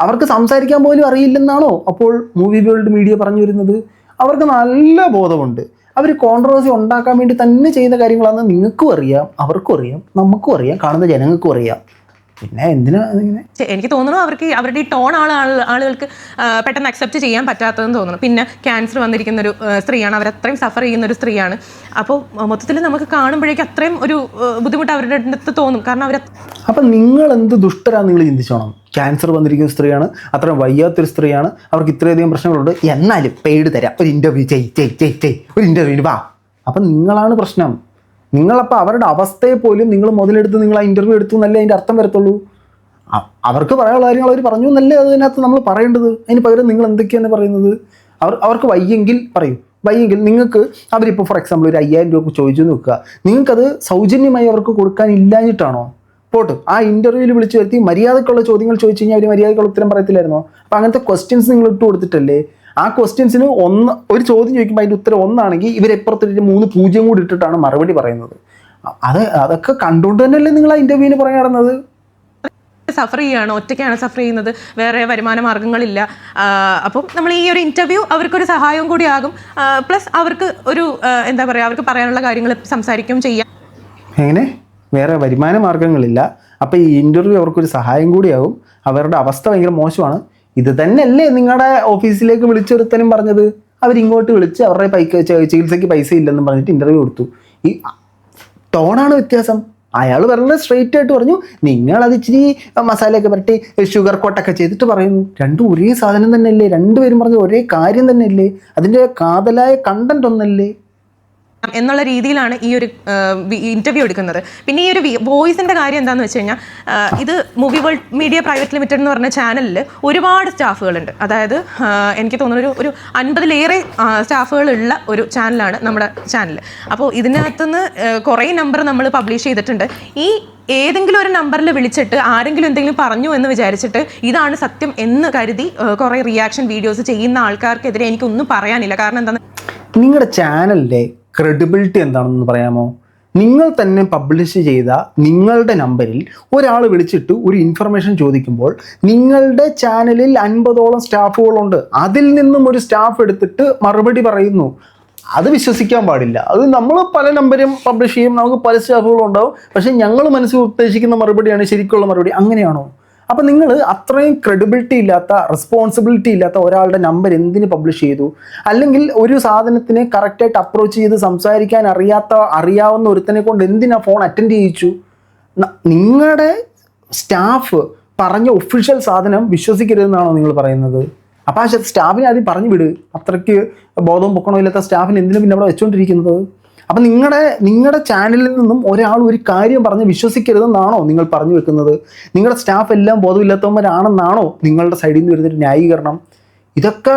അവർക്ക് സംസാരിക്കാൻ പോലും അറിയില്ലെന്നാണോ അപ്പോൾ മൂവി വേൾഡ് മീഡിയ പറഞ്ഞു വരുന്നത്? അവർക്ക് നല്ല ബോധമുണ്ട്. അവർ കോൺട്രവേഴ്സി ഉണ്ടാക്കാൻ വേണ്ടി തന്നെ ചെയ്യുന്ന കാര്യങ്ങളാണെന്ന് നിങ്ങൾക്കും അറിയാം, അവർക്കും അറിയാം, നമുക്കും അറിയാം, കാണുന്ന ജനങ്ങൾക്കും അറിയാം. പിന്നെ എന്തിനാ ഇങ്ങനെ? എനിക്ക് തോന്നുന്നു അവരുടെ ഈ ടോൺ ആളുകൾക്ക് പെട്ടെന്ന് അക്സെപ്റ്റ് ചെയ്യാൻ പറ്റാത്തതെന്ന് തോന്നുന്നു. പിന്നെ ക്യാൻസർ വന്നിരിക്കുന്ന ഒരു സ്ത്രീയാണ്, അവരത്രയും സഫർ ചെയ്യുന്ന ഒരു സ്ത്രീയാണ്. അപ്പോൾ മൊത്തത്തിൽ നമുക്ക് കാണുമ്പോഴേക്കും അത്രയും ഒരു ബുദ്ധിമുട്ട് അവരുടെ അടുത്ത് തോന്നും. കാരണം അപ്പം നിങ്ങൾ എന്ത് ദുഷ്ടരാന്ന് നിങ്ങൾ ചിന്തിച്ചോണം. ക്യാൻസർ വന്നിരിക്കുന്ന സ്ത്രീയാണ്, അത്രയും വയ്യാത്തൊരു സ്ത്രീയാണ്, അവർക്ക് ഇത്രയധികം പ്രശ്നങ്ങളുണ്ട്, എന്നാലും പെയ്ഡ് തരാം, ഒരു ഇൻ്റർവ്യൂ ഒരു ഇൻ്റർവ്യൂവിന് വാ. അപ്പം നിങ്ങളാണ് പ്രശ്നം. നിങ്ങളപ്പോൾ അവരുടെ അവസ്ഥയെ പോലും നിങ്ങൾ മുതലെടുത്ത് നിങ്ങൾ ആ ഇൻ്റർവ്യൂ എടുത്തു എന്നല്ലേ അതിൻ്റെ അർത്ഥം വരത്തുള്ളൂ. അവർക്ക് പറയാനുള്ള കാര്യങ്ങൾ അവർ പറഞ്ഞു എന്നല്ലേ അതിനകത്ത് നമ്മൾ പറയേണ്ടത്. അതിന് പകരം നിങ്ങൾ എന്തൊക്കെയാണ് പറയുന്നത്? അവർക്ക് വയ്യെങ്കിൽ പറയൂ. വയ്യെങ്കിൽ നിങ്ങൾക്ക് അവരിപ്പോൾ ഫോർ എക്സാമ്പിൾ ഒരു 5000 രൂപ ചോദിച്ചു നോക്കുക, നിങ്ങൾക്കത് സൗജന്യമായി അവർക്ക് കൊടുക്കാൻ ഇല്ലാഞ്ഞിട്ടാണോ? പോട്ട് ആ ഇൻ്റർവ്യൂവിൽ വിളിച്ചു വരുത്തി മര്യാദക്കുള്ള ചോദ്യങ്ങൾ ചോദിച്ചു കഴിഞ്ഞാൽ അവർ മര്യാദക്കുള്ള ഉത്തരം പറയത്തില്ലായിരുന്നോ? അപ്പോൾ അങ്ങനത്തെ ക്വസ്റ്റ്യൻസ് നിങ്ങൾ ഇട്ട് കൊടുത്തിട്ടല്ലേ? ആ ക്വസ്റ്റ്യൻസിന് ഒരു ചോദ്യം ചോദിക്കുമ്പോൾ അതിൻ്റെ ഉത്തരം ഒന്നാണെങ്കിൽ ഇവരെപ്പുറത്തിട്ട് 3 0 കൂടി ഇട്ടിട്ടാണ് മറുപടി പറയുന്നത്. അതൊക്കെ കണ്ടുകൊണ്ട് തന്നെയല്ലേ നിങ്ങൾ ആ ഇൻ്റർവ്യൂവിന് പറയാൻ നടന്നത്? സഫർ ചെയ്യുകയാണ്, ഒറ്റയ്ക്കാണ് സഫർ ചെയ്യുന്നത്, വേറെ വരുമാന മാർഗ്ഗങ്ങളില്ല. അപ്പം നമ്മൾ ഈ ഒരു ഇൻ്റർവ്യൂ അവർക്കൊരു സഹായവും കൂടി ആകും. പ്ലസ് അവർക്ക് ഒരു എന്താ പറയുക, അവർക്ക് പറയാനുള്ള കാര്യങ്ങൾ സംസാരിക്കുകയും ചെയ്യാം. എങ്ങനെ വേറെ വരുമാന മാർഗ്ഗങ്ങളില്ല, അപ്പോൾ ഈ ഇൻ്റർവ്യൂ അവർക്കൊരു സഹായം കൂടിയാകും. അവരുടെ അവസ്ഥ ഭയങ്കര മോശമാണ്. ഇത് തന്നെയല്ലേ നിങ്ങളുടെ ഓഫീസിലേക്ക് വിളിച്ചൊരുത്തനും പറഞ്ഞത്? അവരിങ്ങോട്ട് വിളിച്ച് അവരുടെ ചികിത്സയ്ക്ക് പൈസ ഇല്ലെന്നും പറഞ്ഞിട്ട് ഇൻ്റർവ്യൂ കൊടുത്തു. ഈ ടോണാണ് വ്യത്യാസം. അയാൾ പറഞ്ഞത് സ്ട്രെയിറ്റ് ആയിട്ട് പറഞ്ഞു, നിങ്ങളത് ഇച്ചിരി മസാലയൊക്കെ പരട്ടി ഷുഗർ കോട്ടൊക്കെ ചെയ്തിട്ട് പറയുന്നു. രണ്ടും ഒരേ സാധനം തന്നെയല്ലേ? രണ്ടുപേരും പറഞ്ഞത് ഒരേ കാര്യം തന്നെയല്ലേ? അതിൻ്റെ കാതലായ കണ്ടന്റ് ഒന്നല്ലേ എന്നുള്ള രീതിയിലാണ് ഈ ഒരു ഇന്റർവ്യൂ എടുക്കുന്നത്. പിന്നെ ഈ ഒരു വോയിസിന്റെ കാര്യം എന്താണെന്ന് വെച്ച് കഴിഞ്ഞാൽ, ഇത് movie world media private limited എന്ന് പറഞ്ഞ ചാനലിൽ ഒരുപാട് സ്റ്റാഫുകളുണ്ട്. അതായത് എനിക്ക് തോന്നുന്നു ഒരു 50-ലേറെ സ്റ്റാഫുകളുള്ള ഒരു ചാനലാണ് നമ്മുടെ ചാനൽ. അപ്പോൾ ഇതിനകത്തുനിന്ന് കുറേ നമ്പർ നമ്മൾ പബ്ലിഷ് ചെയ്തിട്ടുണ്ട്. ഈ ഏതെങ്കിലും ഒരു നമ്പറിൽ വിളിച്ചിട്ട് ആരെങ്കിലും എന്തെങ്കിലും പറഞ്ഞു എന്ന് വിചാരിച്ചിട്ട് ഇതാണ് സത്യം എന്ന് കരുതി കുറേ റിയാക്ഷൻ വീഡിയോസ് ചെയ്യുന്ന ആൾക്കാർക്കെതിരെ എനിക്കൊന്നും പറയാനില്ല. കാരണം എന്താണ്, നിങ്ങളുടെ ചാനലിൻ്റെ ക്രെഡിബിലിറ്റി എന്താണെന്ന് പറയാമോ? നിങ്ങൾ തന്നെ പബ്ലിഷ് ചെയ്ത നിങ്ങളുടെ നമ്പറിൽ ഒരാൾ വിളിച്ചിട്ട് ഒരു ഇൻഫർമേഷൻ ചോദിക്കുമ്പോൾ നിങ്ങളുടെ ചാനലിൽ 50ഓളം സ്റ്റാഫുകളുണ്ട്, അതിൽ നിന്നും ഒരു സ്റ്റാഫ് എടുത്തിട്ട് മറുപടി പറയുന്നു. അത് വിശ്വസിക്കാൻ പാടില്ല. അത് നമ്മൾ പല നമ്പരും പബ്ലിഷ് ചെയ്യും, നമുക്ക് പല സ്റ്റാഫുകളും ഉണ്ടാവും, പക്ഷേ ഞങ്ങൾ മനസ്സിൽ ഉദ്ദേശിക്കുന്ന മറുപടിയാണ് ശരിക്കുള്ള മറുപടി. അങ്ങനെയാണോ? അപ്പം നിങ്ങൾ അത്രയും ക്രെഡിബിലിറ്റി ഇല്ലാത്ത, റെസ്പോൺസിബിലിറ്റി ഇല്ലാത്ത ഒരാളുടെ നമ്പർ എന്തിന് പബ്ലിഷ് ചെയ്തു? അല്ലെങ്കിൽ ഒരു സാധനത്തിനെ കറക്റ്റായിട്ട് അപ്രോച്ച് ചെയ്ത് സംസാരിക്കാൻ അറിയാവുന്ന ഒരുത്തനെ കൊണ്ട് എന്തിനാ ഫോൺ അറ്റൻഡ് ചെയ്യിച്ചു? നിങ്ങളുടെ സ്റ്റാഫ് പറഞ്ഞ ഒഫീഷ്യൽ സാധനം വിശ്വസിക്കരുതെന്നാണോ നിങ്ങൾ പറയുന്നത്? അപ്പോൾ ആ സ്റ്റാഫിനെ ആദ്യം പറഞ്ഞു വിട്. അത്രയ്ക്ക് ബോധവും പൊക്കണോ ഇല്ലാത്ത സ്റ്റാഫിന് എന്തിനും പിന്നെ അവിടെ വെച്ചുകൊണ്ടിരിക്കുന്നത്? അപ്പം നിങ്ങളുടെ ചാനലിൽ നിന്നും ഒരാൾ ഒരു കാര്യം പറഞ്ഞ് വിശ്വസിക്കരുതെന്നാണോ നിങ്ങൾ പറഞ്ഞു വെക്കുന്നത്? നിങ്ങളുടെ സ്റ്റാഫ് എല്ലാം ബോധമില്ലാത്തവന്മാരാണെന്നാണോ നിങ്ങളുടെ സൈഡിൽ നിന്ന് വരുന്നൊരു ന്യായീകരണം? ഇതൊക്കെ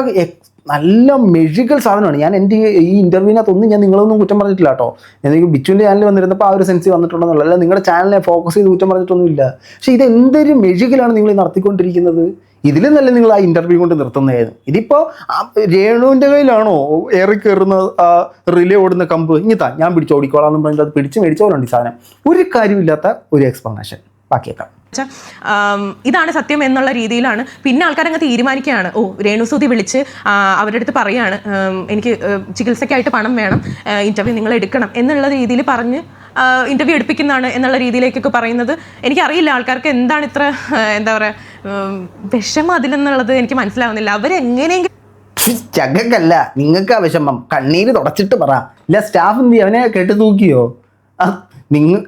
നല്ല മെഴുകൽ സാധനമാണ്. ഞാൻ എൻ്റെ ഈ ഇൻ്റർവ്യൂവിനകത്തൊന്നും ഞാൻ നിങ്ങളൊന്നും കുറ്റം പറഞ്ഞിട്ടില്ല കേട്ടോ. എന്തെങ്കിലും ബിച്ചുവിൻ്റെ ചാനൽ വന്നിരുന്നപ്പോൾ ആ ഒരു സെൻസ് വന്നിട്ടുണ്ടെന്നുള്ള, അല്ല നിങ്ങളുടെ ചാനലിനെ ഫോക്കസ് ചെയ്ത് കുറ്റം പറഞ്ഞിട്ടൊന്നുമില്ല. പക്ഷേ ഇത് എന്തൊരു മെഴുകലാണ് നിങ്ങൾ നടത്തിക്കൊണ്ടിരിക്കുന്നത്. ഇതിൽ നല്ല നിങ്ങൾ ആ ഇൻ്റർവ്യൂ കൊണ്ട് നിർത്തുന്നതായിരുന്നു. ഇതിപ്പോൾ രേണുവിൻ്റെ കയ്യിലാണോ ഏറി കയറുന്ന റിലേ ഓടുന്ന കമ്പ്, ഇനിത്താ ഞാൻ പിടിച്ച് ഓടിക്കോളാം എന്ന് പറഞ്ഞിട്ട് അത് പിടിച്ച് മേടിച്ച പോലെ ഉണ്ട് ഈ സാധനം. ഒരു കാര്യമില്ലാത്ത ഒരു എക്സ്പ്ലനേഷൻ. ബാക്കിയേക്കാം. ഇതാണ് സത്യം എന്നുള്ള രീതിയിലാണ് പിന്നെ ആൾക്കാരങ്ങ് തീരുമാനിക്കുകയാണ്. ഓ, രേണുസുതി വിളിച്ച് അവരുടെ അടുത്ത് പറയുകയാണ് എനിക്ക് ചികിത്സയ്ക്കായിട്ട് പണം വേണം, ഇൻ്റർവ്യൂ നിങ്ങൾ എടുക്കണം എന്നുള്ള രീതിയിൽ പറഞ്ഞ് ഇൻ്റർവ്യൂ എടുപ്പിക്കുന്നതാണ് എന്നുള്ള രീതിയിലേക്കൊക്കെ പറയുന്നത്. എനിക്കറിയില്ല ആൾക്കാർക്ക് എന്താണ് ഇത്ര എന്താ പറയുക വിഷമം അതിലെന്നുള്ളത് എനിക്ക് മനസ്സിലാവുന്നില്ല. അവരെങ്ങനെയെങ്കിലും ചകക്കല്ല നിങ്ങൾക്ക് ആ വിഷമം, കണ്ണീര് തുടച്ചിട്ട് പറ. ഇല്ല സ്റ്റാഫ് എന്ത് ചെയ്യും, അവനെ കെട്ടി തൂക്കിയോ?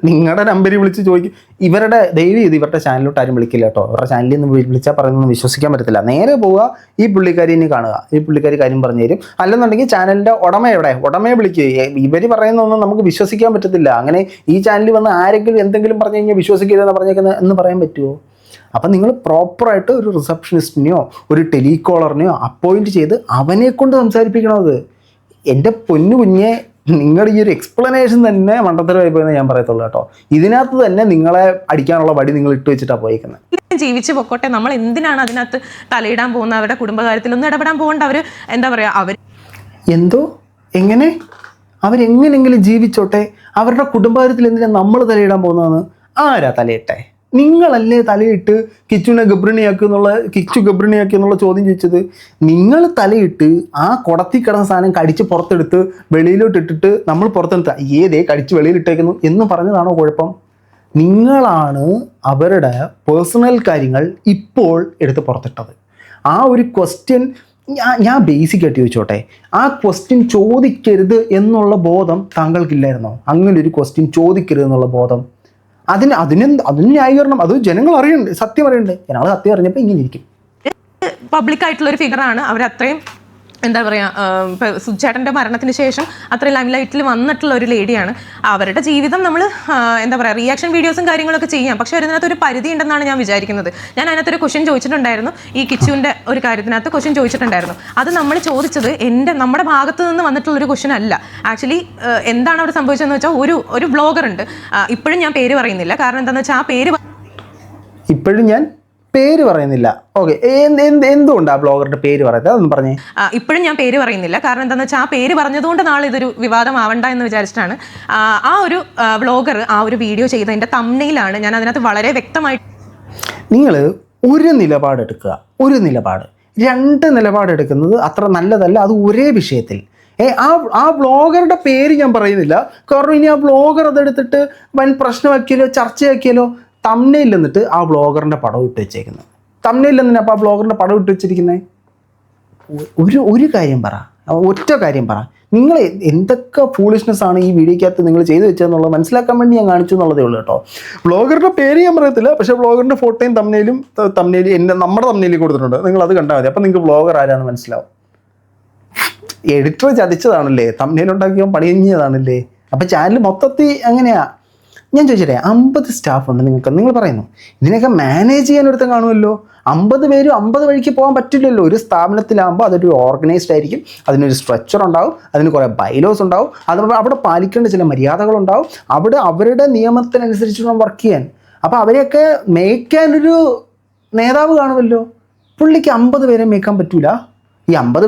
നിങ്ങളുടെ നമ്പറിൽ വിളിച്ച് ചോദിക്കും. ഇവരുടെ ദയവ് ചെയ്ത് ഇവരുടെ ചാനലിലോട്ട് ആരും വിളിക്കില്ല കേട്ടോ. ഇവരുടെ ചാനലിൽ നിന്ന് വിളിച്ചാൽ പറയുന്നൊന്നും വിശ്വസിക്കാൻ പറ്റത്തില്ല. നേരെ പോവുക, ഈ പുള്ളിക്കാരിനെ കാണുക, ഈ പുള്ളിക്കാരി കാര്യം പറഞ്ഞു തരും. അല്ലെന്നുണ്ടെങ്കിൽ ചാനലിൻ്റെ ഉടമയെ വിളിക്കുക. ഇവർ പറയുന്നതൊന്നും നമുക്ക് വിശ്വസിക്കാൻ പറ്റത്തില്ല. അങ്ങനെ ഈ ചാനലിൽ വന്ന് ആരെങ്കിലും എന്തെങ്കിലും പറഞ്ഞു കഴിഞ്ഞാൽ വിശ്വസിക്കരുതെന്ന് പറഞ്ഞേക്കുന്നത് എന്ന് പറയാൻ പറ്റുമോ? അപ്പം നിങ്ങൾ പ്രോപ്പറായിട്ട് ഒരു റിസപ്ഷനിസ്റ്റിനെയോ ഒരു ടെലികോളറിനെയോ അപ്പോയിൻറ്റ് ചെയ്ത് അവനെ കൊണ്ട് സംസാരിപ്പിക്കണത്. എൻ്റെ പൊന്നു കുഞ്ഞെ, നിങ്ങളുടെ ഈ ഒരു എക്സ്പ്ലനേഷൻ തന്നെ മണ്ടത്തരമായി പോയെന്ന് ഞാൻ പറയത്തുള്ളൂ കേട്ടോ. ഇതിനകത്ത് തന്നെ നിങ്ങളെ അടിക്കാനുള്ള വടി നിങ്ങൾ ഇട്ട് വെച്ചിട്ടാണ് പോയേക്കുന്നത്. ജീവിച്ച് പൊക്കോട്ടെ, നമ്മൾ എന്തിനാണ് അതിനകത്ത് തലയിടാൻ പോകുന്നത്? അവരുടെ കുടുംബകാര്യത്തിലൊന്നും ഇടപെടാൻ പോകേണ്ട. അവർ എന്താ പറയുക, അവർ എന്തോ എങ്ങനെ അവരെങ്ങനെങ്കിലും ജീവിച്ചോട്ടെ, അവരുടെ കുടുംബകാര്യത്തിൽ എന്തിനാണ് നമ്മൾ തലയിടാൻ പോകുന്നതെന്ന്? ആരാ തലയിട്ടെ? നിങ്ങളല്ലേ തലയിട്ട് കിച്ചു ഗബ്രിണിയാക്കി എന്നുള്ള ചോദ്യം ചോദിച്ചത്. നിങ്ങൾ തലയിട്ട് ആ കുടത്തി കിടന്ന സാധനം കടിച്ച് പുറത്തെടുത്ത് വെളിയിലോട്ട് ഇട്ടിട്ട് നമ്മൾ പുറത്തെടുത്ത് ഏതേ കടിച്ച് വെളിയിലിട്ടേക്കുന്നു എന്ന് പറഞ്ഞതാണോ കുഴപ്പം? നിങ്ങളാണ് അവരുടെ പേഴ്സണൽ കാര്യങ്ങൾ ഇപ്പോൾ എടുത്ത് പുറത്തിട്ടത്. ആ ഒരു ക്വസ്റ്റ്യൻ ഞാൻ ബേസിക്കായിട്ട് ചോദിച്ചോട്ടെ, ആ ക്വസ്റ്റ്യൻ ചോദിക്കരുത് എന്നുള്ള ബോധം താങ്കൾക്കില്ലായിരുന്നോ? അങ്ങനെ ഒരു ക്വസ്റ്റ്യൻ ചോദിക്കരുത് എന്നുള്ള ബോധം, അതിന് ന്യായീകരണം അത് ജനങ്ങൾ അറിയണ്ട്, സത്യം അറിയണ്ടേ. ജനങ്ങൾ സത്യം അറിഞ്ഞപ്പോൾ ഇങ്ങനെ ഇരിക്കും. പബ്ലിക്കായിട്ടുള്ളൊരു ഫിഗറാണ്. അവരത്രയും എന്താ പറയുക, സുജേട്ടൻ്റെ മരണത്തിന് ശേഷം അത്രയും ലൈം ലൈറ്റിൽ വന്നിട്ടുള്ള ഒരു ലേഡിയാണ്. അവരുടെ ജീവിതം നമ്മൾ എന്താ പറയുക, റിയാക്ഷൻ വീഡിയോസും കാര്യങ്ങളൊക്കെ ചെയ്യാം. പക്ഷേ അതിനകത്ത് ഒരു പരിധി ഉണ്ടെന്നാണ് ഞാൻ വിചാരിക്കുന്നത്. ഞാൻ അതിനകത്തൊരു ക്വസ്റ്റ്യൻ ചോദിച്ചിട്ടുണ്ടായിരുന്നു, ഈ കിച്ചുവിൻ്റെ ഒരു കാര്യത്തിനകത്ത് ക്വസ്റ്റ്യൻ ചോദിച്ചിട്ടുണ്ടായിരുന്നു. അത് നമ്മൾ ചോദിച്ചത് നമ്മുടെ ഭാഗത്ത് നിന്ന് വന്നിട്ടുള്ളൊരു ക്വസ്റ്റ്യൻ അല്ല. ആക്ച്വലി എന്താണ് അവിടെ സംഭവിച്ചതെന്ന് വെച്ചാൽ, ഒരു വ്ളോഗർ ഉണ്ട്. ഇപ്പോഴും ഞാൻ പേര് പറയുന്നില്ല, കാരണം എന്താണെന്ന് വെച്ചാൽ ആ പേര് പറയുന്നില്ല. ഓക്കെ, എന്തുകൊണ്ട് ആ ബ്ലോഗറുടെ പേര് പറയുന്നത് അതൊന്ന് പറഞ്ഞേ. ഇപ്പോഴും ഞാൻ പേര് പറയുന്നില്ല, കാരണം എന്താണെന്ന് വെച്ചാൽ ആ പേര് പറഞ്ഞതുകൊണ്ട് നാളെ ഇതൊരു വിവാദമാവണ്ട എന്ന് വിചാരിച്ചിട്ടാണ്. ആ ഒരു വ്ളോഗർ ആ ഒരു വീഡിയോ ചെയ്തതിൻ്റെ തംബ്നെയിലാണ് ഞാൻ അതിനകത്ത് വളരെ വ്യക്തമായിട്ട്, നിങ്ങൾ ഒരു നിലപാടെടുക്കുക, ഒരു നിലപാട്, രണ്ട് നിലപാടെടുക്കുന്നത് അത്ര നല്ലതല്ല. അത് ഒരേ വിഷയത്തിൽ ആ ബ്ലോഗറുടെ പേര് ഞാൻ പറയുന്നില്ല, കാരണം ഇനി ആ ബ്ലോഗർ അതെടുത്തിട്ട് വൻ പ്രശ്നമാക്കിയാലോ ചർച്ചയാക്കിയാലോ. തംബ്നെയിൽ എന്നിട്ട് ആ ബ്ലോഗറിൻ്റെ പടം ഇട്ട് വെച്ചേക്കുന്നത്. തംബ്നെയിൽ എന്തിനാ അപ്പോൾ ആ ബ്ലോഗറിൻ്റെ പടം ഇട്ട് വെച്ചിരിക്കുന്നത്? ഒരു കാര്യം പറ, ഒറ്റ കാര്യം പറ. നിങ്ങൾ എന്തൊക്കെ ഫൂളിഷ്നെസ്സാണ് ഈ വീഡിയോക്കകത്ത് നിങ്ങൾ ചെയ്തു വെച്ചതെന്നുള്ളത് മനസ്സിലാക്കാൻ വേണ്ടി ഞാൻ കാണിച്ചു എന്നുള്ളതേ ഉള്ളൂ കേട്ടോ. ബ്ലോഗറുടെ പേര് ഞാൻ പറയത്തില്ല, പക്ഷേ ബ്ലോഗറിൻ്റെ ഫോട്ടോയും നമ്മുടെ തംബ്നെയിൽ കൊടുത്തിട്ടുണ്ട്. നിങ്ങൾ അത് കണ്ടാൽ മതി, അപ്പം നിങ്ങൾക്ക് ബ്ലോഗർ ആരാന്ന് മനസ്സിലാവും. എഡിറ്റർ ചതിച്ചതാണല്ലേ, തംബ്നെയിൽ ഉണ്ടാക്കിയവൻ പണി കഴിഞ്ഞതാണല്ലേ. അപ്പം ചാനൽ മൊത്തത്തിൽ അങ്ങനെയാ. ഞാൻ ചോദിച്ചിട്ടേ, 50 സ്റ്റാഫ് ഉണ്ട് നിങ്ങൾക്ക്, നിങ്ങൾ പറയുന്നു ഇതിനൊക്കെ മാനേജ് ചെയ്യാൻ ഒരുത്തം കാണുമല്ലോ. 50 പേരും 50 വഴിക്ക് പോകാൻ പറ്റില്ലല്ലോ. ഒരു സ്ഥാപനത്തിലാകുമ്പോൾ അതൊരു ഓർഗനൈസ്ഡ് ആയിരിക്കും, അതിനൊരു സ്ട്രക്ചർ ഉണ്ടാവും, അതിന് കുറേ ബൈലോസ് ഉണ്ടാവും, അത് അവിടെ പാലിക്കേണ്ട ചില മര്യാദകളുണ്ടാവും, അവിടെ അവരുടെ നിയമത്തിനനുസരിച്ച് വേണം വർക്ക് ചെയ്യാൻ. അപ്പോൾ അവരെയൊക്കെ മേയ്ക്കാനൊരു നേതാവ് കാണുമല്ലോ. പുള്ളിക്ക് 50 പേരെ മേയ്ക്കാൻ പറ്റൂല. ഈ 50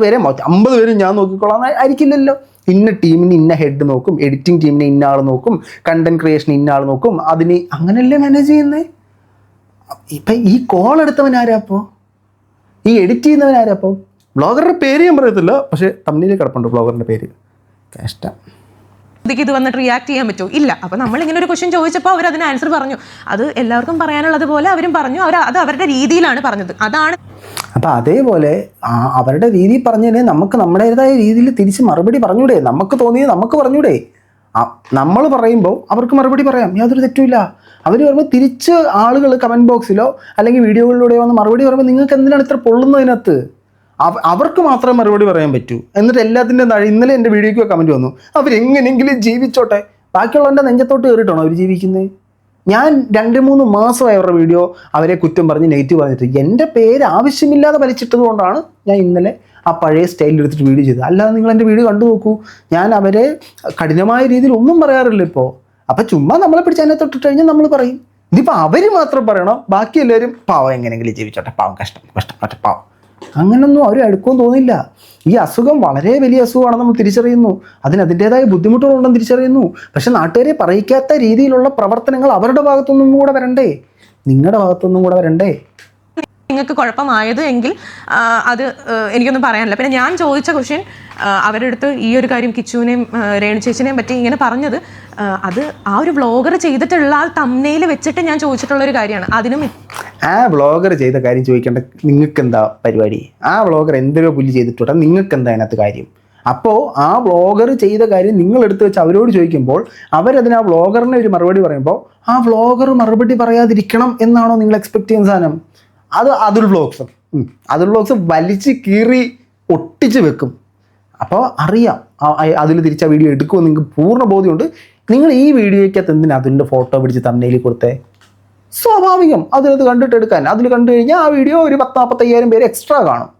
പേരും ഞാൻ നോക്കിക്കോളാം ആയിരിക്കില്ലല്ലോ. ഇന്ന ടീമിന് ഇന്ന ഹെഡ് നോക്കും, എഡിറ്റിംഗ് ടീമിനെ ഇന്ന ആൾ നോക്കും, കണ്ടന്റ് ക്രിയേഷൻ ഇന്ന ആൾ നോക്കും, അതിന് അങ്ങനെയല്ലേ മാനേജ് ചെയ്യുന്നത്. ഇപ്പം ഈ കോൾ എടുത്തവൻ ആരാപ്പോൾ, ഈ എഡിറ്റ് ചെയ്യുന്നവൻ ആരാപ്പോൾ? ബ്ലോഗറുടെ പേര് ഞാൻ പറയത്തില്ല, പക്ഷേ തംബ്നെയിലിൽ കിടപ്പുണ്ട് ബ്ലോഗറിൻ്റെ പേര്. കഷ്ടം. ഇത് വന്നിട്ട് റിയാക്ട് ചെയ്യാൻ പറ്റുമോ? ഇല്ല. അപ്പോൾ നമ്മളിങ്ങനെ ഒരു ക്വസ്റ്റ്യൻ ചോദിച്ചപ്പോൾ അവർ അതിന് ആൻസർ പറഞ്ഞു. അത് എല്ലാവർക്കും പറയാനുള്ളത് പോലെ അവരും പറഞ്ഞു. അത് അവരുടെ രീതിയിലാണ് പറഞ്ഞത്. അതാണ്. അപ്പം അതേപോലെ അവരുടെ രീതിയിൽ പറഞ്ഞതിന് നമുക്ക് നമ്മുടേതായ രീതിയിൽ തിരിച്ച് മറുപടി പറഞ്ഞൂടെ? നമുക്ക് തോന്നിയത് നമുക്ക് പറഞ്ഞൂടെ? നമ്മൾ പറയുമ്പോൾ അവർക്ക് മറുപടി പറയാം, യാതൊരു തെറ്റുമില്ല. അവർ പറയുമ്പോൾ തിരിച്ച് ആളുകൾ കമൻറ്റ് ബോക്സിലോ അല്ലെങ്കിൽ വീഡിയോകളിലൂടെ വന്ന് മറുപടി പറയുമ്പോൾ നിങ്ങൾക്ക് എന്തിനാണ് ഇത്ര പൊള്ളുന്നതിനകത്ത്? അവർക്ക് മാത്രമേ മറുപടി പറയാൻ പറ്റൂ. എന്നിട്ട് എല്ലാത്തിൻ്റെ താഴെ ഇന്നലെ എൻ്റെ വീഡിയോയ്ക്ക് കമൻറ്റ് വന്നു, അവരെങ്ങനെയെങ്കിലും ജീവിച്ചോട്ടെ. ബാക്കിയുള്ളവൻ്റെ നെഞ്ചത്തോട്ട് കയറിയിട്ടാണോ അവർ ജീവിക്കുന്നത്? ഞാൻ 2-3 മാസമായി അവരുടെ വീഡിയോ അവരെ കുറ്റം പറഞ്ഞ് നെഗറ്റീവ് പറഞ്ഞിട്ട് എൻ്റെ പേര് ആവശ്യമില്ലാതെ വലിച്ചിട്ടത് കൊണ്ടാണ് ഞാൻ ഇന്നലെ ആ പഴയ സ്റ്റൈലിൽ എടുത്തിട്ട് വീഡിയോ ചെയ്തത്. അല്ലാതെ നിങ്ങൾ എൻ്റെ വീഡിയോ കണ്ടു നോക്കൂ, ഞാൻ അവരെ കഠിനമായ രീതിയിൽ ഒന്നും പറയാറില്ല ഇപ്പോൾ. അപ്പം ചുമ്മാ നമ്മളെ പിടിച്ച് അതിനെ തൊട്ടിട്ട് കഴിഞ്ഞാൽ നമ്മൾ പറയും ഇതിപ്പോൾ അവർ മാത്രം പറയണം, ബാക്കി എല്ലാവരും പാവം എങ്ങനെയെങ്കിലും ജീവിച്ചോട്ടെ, പാവം കഷ്ടം പാവം. അങ്ങനൊന്നും അവർ അടുക്കുമെന്ന് തോന്നില്ല. ഈ അസുഖം വളരെ വലിയ അസുഖമാണെന്ന് നമ്മൾ തിരിച്ചറിയുന്നു, അതിൻ്റെതായ ബുദ്ധിമുട്ടുകളുണ്ടെന്ന് തിരിച്ചറിയുന്നു. പക്ഷെ നാട്ടുകാരെ പറയിക്കാത്ത രീതിയിലുള്ള പ്രവർത്തനങ്ങൾ അവരുടെ ഭാഗത്തുനിന്നും കൂടെ വരണ്ടേ, നിങ്ങളുടെ ഭാഗത്തുനിന്നും കൂടെ വരണ്ടേ? നിങ്ങൾക്ക് കുഴപ്പമായത് എങ്കിൽ അത് എനിക്കൊന്നും പറയാനില്ല. പിന്നെ ഞാൻ ചോദിച്ച ക്വസ്റ്റ്യൻ അവരുടെ അടുത്ത് ഈ ഒരു കാര്യം കിച്ചുവിനെയും രേണു ചേച്ചിനെയും പറ്റി ഇങ്ങനെ പറഞ്ഞത്, അത് ആ ഒരു വ്ളോഗർ ചെയ്തിട്ടുള്ള ആ തംബ്നെയിൽ വെച്ചിട്ട് ഞാൻ ചോദിച്ചിട്ടുള്ളൊരു കാര്യമാണ്. അതിനും ആ വ്ളോഗർ ചെയ്ത കാര്യം ചോദിക്കേണ്ട നിങ്ങൾക്ക് എന്താ പരിപാടി? ആ വ്ളോഗർ എന്തൊരു പുല്ല് ചെയ്തിട്ടുണ്ടോ, നിങ്ങൾക്ക് എന്താ അതിനകത്ത് കാര്യം? അപ്പോൾ ആ വ്ളോഗർ ചെയ്ത കാര്യം നിങ്ങൾ എടുത്ത് വെച്ച് അവരോട് ചോദിക്കുമ്പോൾ അവരതിന് ആ വ്ളോഗറിനെ ഒരു മറുപടി പറയുമ്പോൾ ആ വ്ളോഗർ മറുപടി പറയാതിരിക്കണം എന്നാണോ നിങ്ങൾ എക്സ്പെക്ട് ചെയ്യുന്ന സാധനം? അത് അതുൽ വ്ളോഗ്സ് വലിച്ച് കീറി ഒട്ടിച്ച് വെക്കും. അപ്പോൾ അറിയാം അതിൽ തിരിച്ച വീഡിയോ എടുക്കുമെന്ന് നിങ്ങൾക്ക് പൂർണ്ണ ബോധ്യമുണ്ട്. നിങ്ങൾ ഈ വീഡിയോയ്ക്കകത്ത് എന്തിനാ അതിൻ്റെ ഫോട്ടോ പിടിച്ച് തമ്മിൽ കൊടുത്തേ? സ്വാഭാവികം അതിനത് കണ്ടിട്ട് എടുക്കാൻ. അതിൽ കണ്ടു കഴിഞ്ഞാൽ ആ വീഡിയോ ഒരു 10,000-45,000 പേര് എക്സ്ട്രാ കാണും.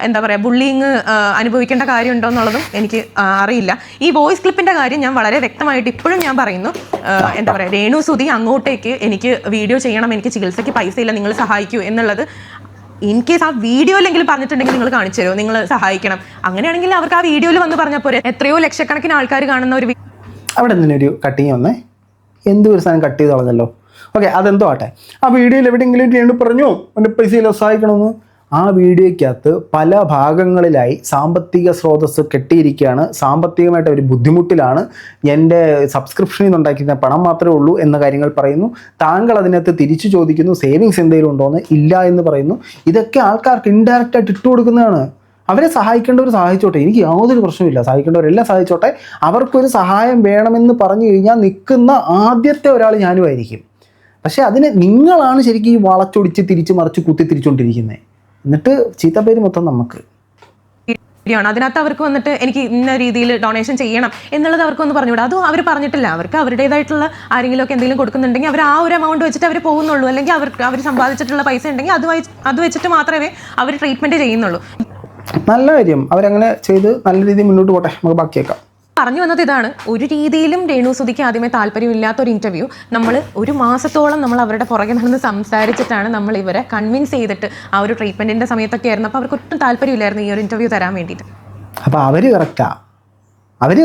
എന്താ പറയുക, ബുള്ളിങ് അനുഭവിക്കേണ്ട കാര്യമുണ്ടോ എന്നുള്ളതും എനിക്ക് അറിയില്ല. ഈ വോയിസ് ക്ലിപ്പിൻ്റെ കാര്യം ഞാൻ വളരെ വ്യക്തമായിട്ട് ഇപ്പോഴും ഞാൻ പറയുന്നു. എന്താ പറയുക, രേണു സുധി അങ്ങോട്ടേക്ക് എനിക്ക് വീഡിയോ ചെയ്യണം, എനിക്ക് ചികിത്സയ്ക്ക് പൈസ ഇല്ല, നിങ്ങൾ സഹായിക്കൂ എന്നുള്ളത് ഇൻ കേസ് ആ വീഡിയോയിലെങ്കിലും പറഞ്ഞിട്ടുണ്ടെങ്കിൽ നിങ്ങൾ കാണിച്ചു തരുമോ, നിങ്ങൾ സഹായിക്കണം. അങ്ങനെയാണെങ്കിൽ അവർക്ക് ആ വീഡിയോയിൽ വന്ന് പറഞ്ഞാൽ പോരെ. എത്രയോ ലക്ഷക്കണക്കിന് ആൾക്കാർ കാണുന്ന ഒരു അവിടെ എന്തിനൊരു കട്ടിങ് വന്നേ, എന്തോ ഒരു സാധനം കട്ട് ചെയ്ത് കളഞ്ഞല്ലോ. ഓക്കെ, അതെന്തോ ആട്ടെ. ആ വീഡിയോയിൽ എവിടെയെങ്കിലും രേണു പറഞ്ഞോ എൻ്റെ പൈസയിൽ സഹായിക്കണമെന്ന്? ആ വീഡിയോയ്ക്കകത്ത് പല ഭാഗങ്ങളിലായി സാമ്പത്തിക സ്രോതസ്സ് കെട്ടിയിരിക്കുകയാണ്, സാമ്പത്തികമായിട്ട് ഒരു ബുദ്ധിമുട്ടിലാണ്, എൻ്റെ സബ്സ്ക്രിപ്ഷനിൽ നിന്നുണ്ടാക്കുന്ന പണം മാത്രമേ ഉള്ളൂ എന്ന കാര്യങ്ങൾ പറയുന്നു. താങ്കൾ അതിനകത്ത് തിരിച്ചു ചോദിക്കുന്നു സേവിങ്സ് എന്തെങ്കിലും ഉണ്ടോയെന്ന്, ഇല്ല എന്ന് പറയുന്നു. ഇതൊക്കെ ആൾക്കാർക്ക് ഇൻഡയറക്റ്റായിട്ട് ഇട്ട് കൊടുക്കുന്നതാണ്. അവരെ സഹായിക്കേണ്ടവർ സഹായിച്ചോട്ടെ, എനിക്ക് യാതൊരു പ്രശ്നമില്ല, സഹായിക്കേണ്ടവരെല്ലാം സഹായിച്ചോട്ടെ. അവർക്കൊരു സഹായം വേണമെന്ന് പറഞ്ഞു കഴിഞ്ഞാൽ നിൽക്കുന്ന ആദ്യത്തെ ഒരാൾ ഞാനുമായിരിക്കും. പക്ഷേ അതിന് നിങ്ങളാണ് ശരിക്കും ഈ വളച്ചൊടിച്ച് തിരിച്ച് മറിച്ച് കുത്തി തിരിച്ചുകൊണ്ടിരിക്കുന്നത്. എന്നിട്ട് ചീത്തപ്പേര് മൊത്തം നമുക്ക്. അതിനകത്ത് അവർക്ക് വന്നിട്ട് എനിക്ക് ഇന്ന രീതിയിൽ ഡൊണേഷൻ ചെയ്യണം എന്നുള്ളത് അവർക്കൊന്ന് പറഞ്ഞുകൂടാ. അതും അവർ പറഞ്ഞിട്ടില്ല. അവർക്ക് അവരുടേതായിട്ടുള്ള ആരെങ്കിലുമൊക്കെ എന്തെങ്കിലും കൊടുക്കുന്നുണ്ടെങ്കിൽ അവർ ആ ഒരു എമൗണ്ട് വെച്ചിട്ട് അവർ പോകുന്നുള്ളൂ. അല്ലെങ്കിൽ അവർ സമ്പാദിച്ചിട്ടുള്ള പൈസ ഉണ്ടെങ്കിൽ അത് വെച്ചിട്ട് മാത്രമേ അവർ ട്രീറ്റ്മെൻറ്റ് ചെയ്യുന്നുള്ളൂ. നല്ല കാര്യം, അവരങ്ങനെ ചെയ്ത് നല്ല രീതിയിൽ മുന്നോട്ട് പോട്ടെ, നമുക്ക് ബാക്കിയേക്കാം. പറഞ്ഞു വന്നത് ഇതാണ്, ഒരു രീതിയിലും രേണു സുധിക്ക് ആദ്യമേ താല്പര്യമില്ലാത്തൊരു ഇൻ്റർവ്യൂ നമ്മൾ 1 മാസത്തോളം നമ്മൾ അവരുടെ പുറകെ നടന്ന് സംസാരിച്ചിട്ടാണ് നമ്മൾ ഇവരെ കൺവിൻസ് ചെയ്തിട്ട് ആ ഒരു ട്രീറ്റ്മെൻറ്റിൻ്റെ സമയത്തൊക്കെ ആയിരുന്നു. അപ്പോൾ അവർക്ക് ഒട്ടും താല്പര്യമില്ലായിരുന്നു ഈ ഒരു ഇൻ്റർവ്യൂ തരാൻ വേണ്ടിയിട്ട്. അപ്പോൾ അവർ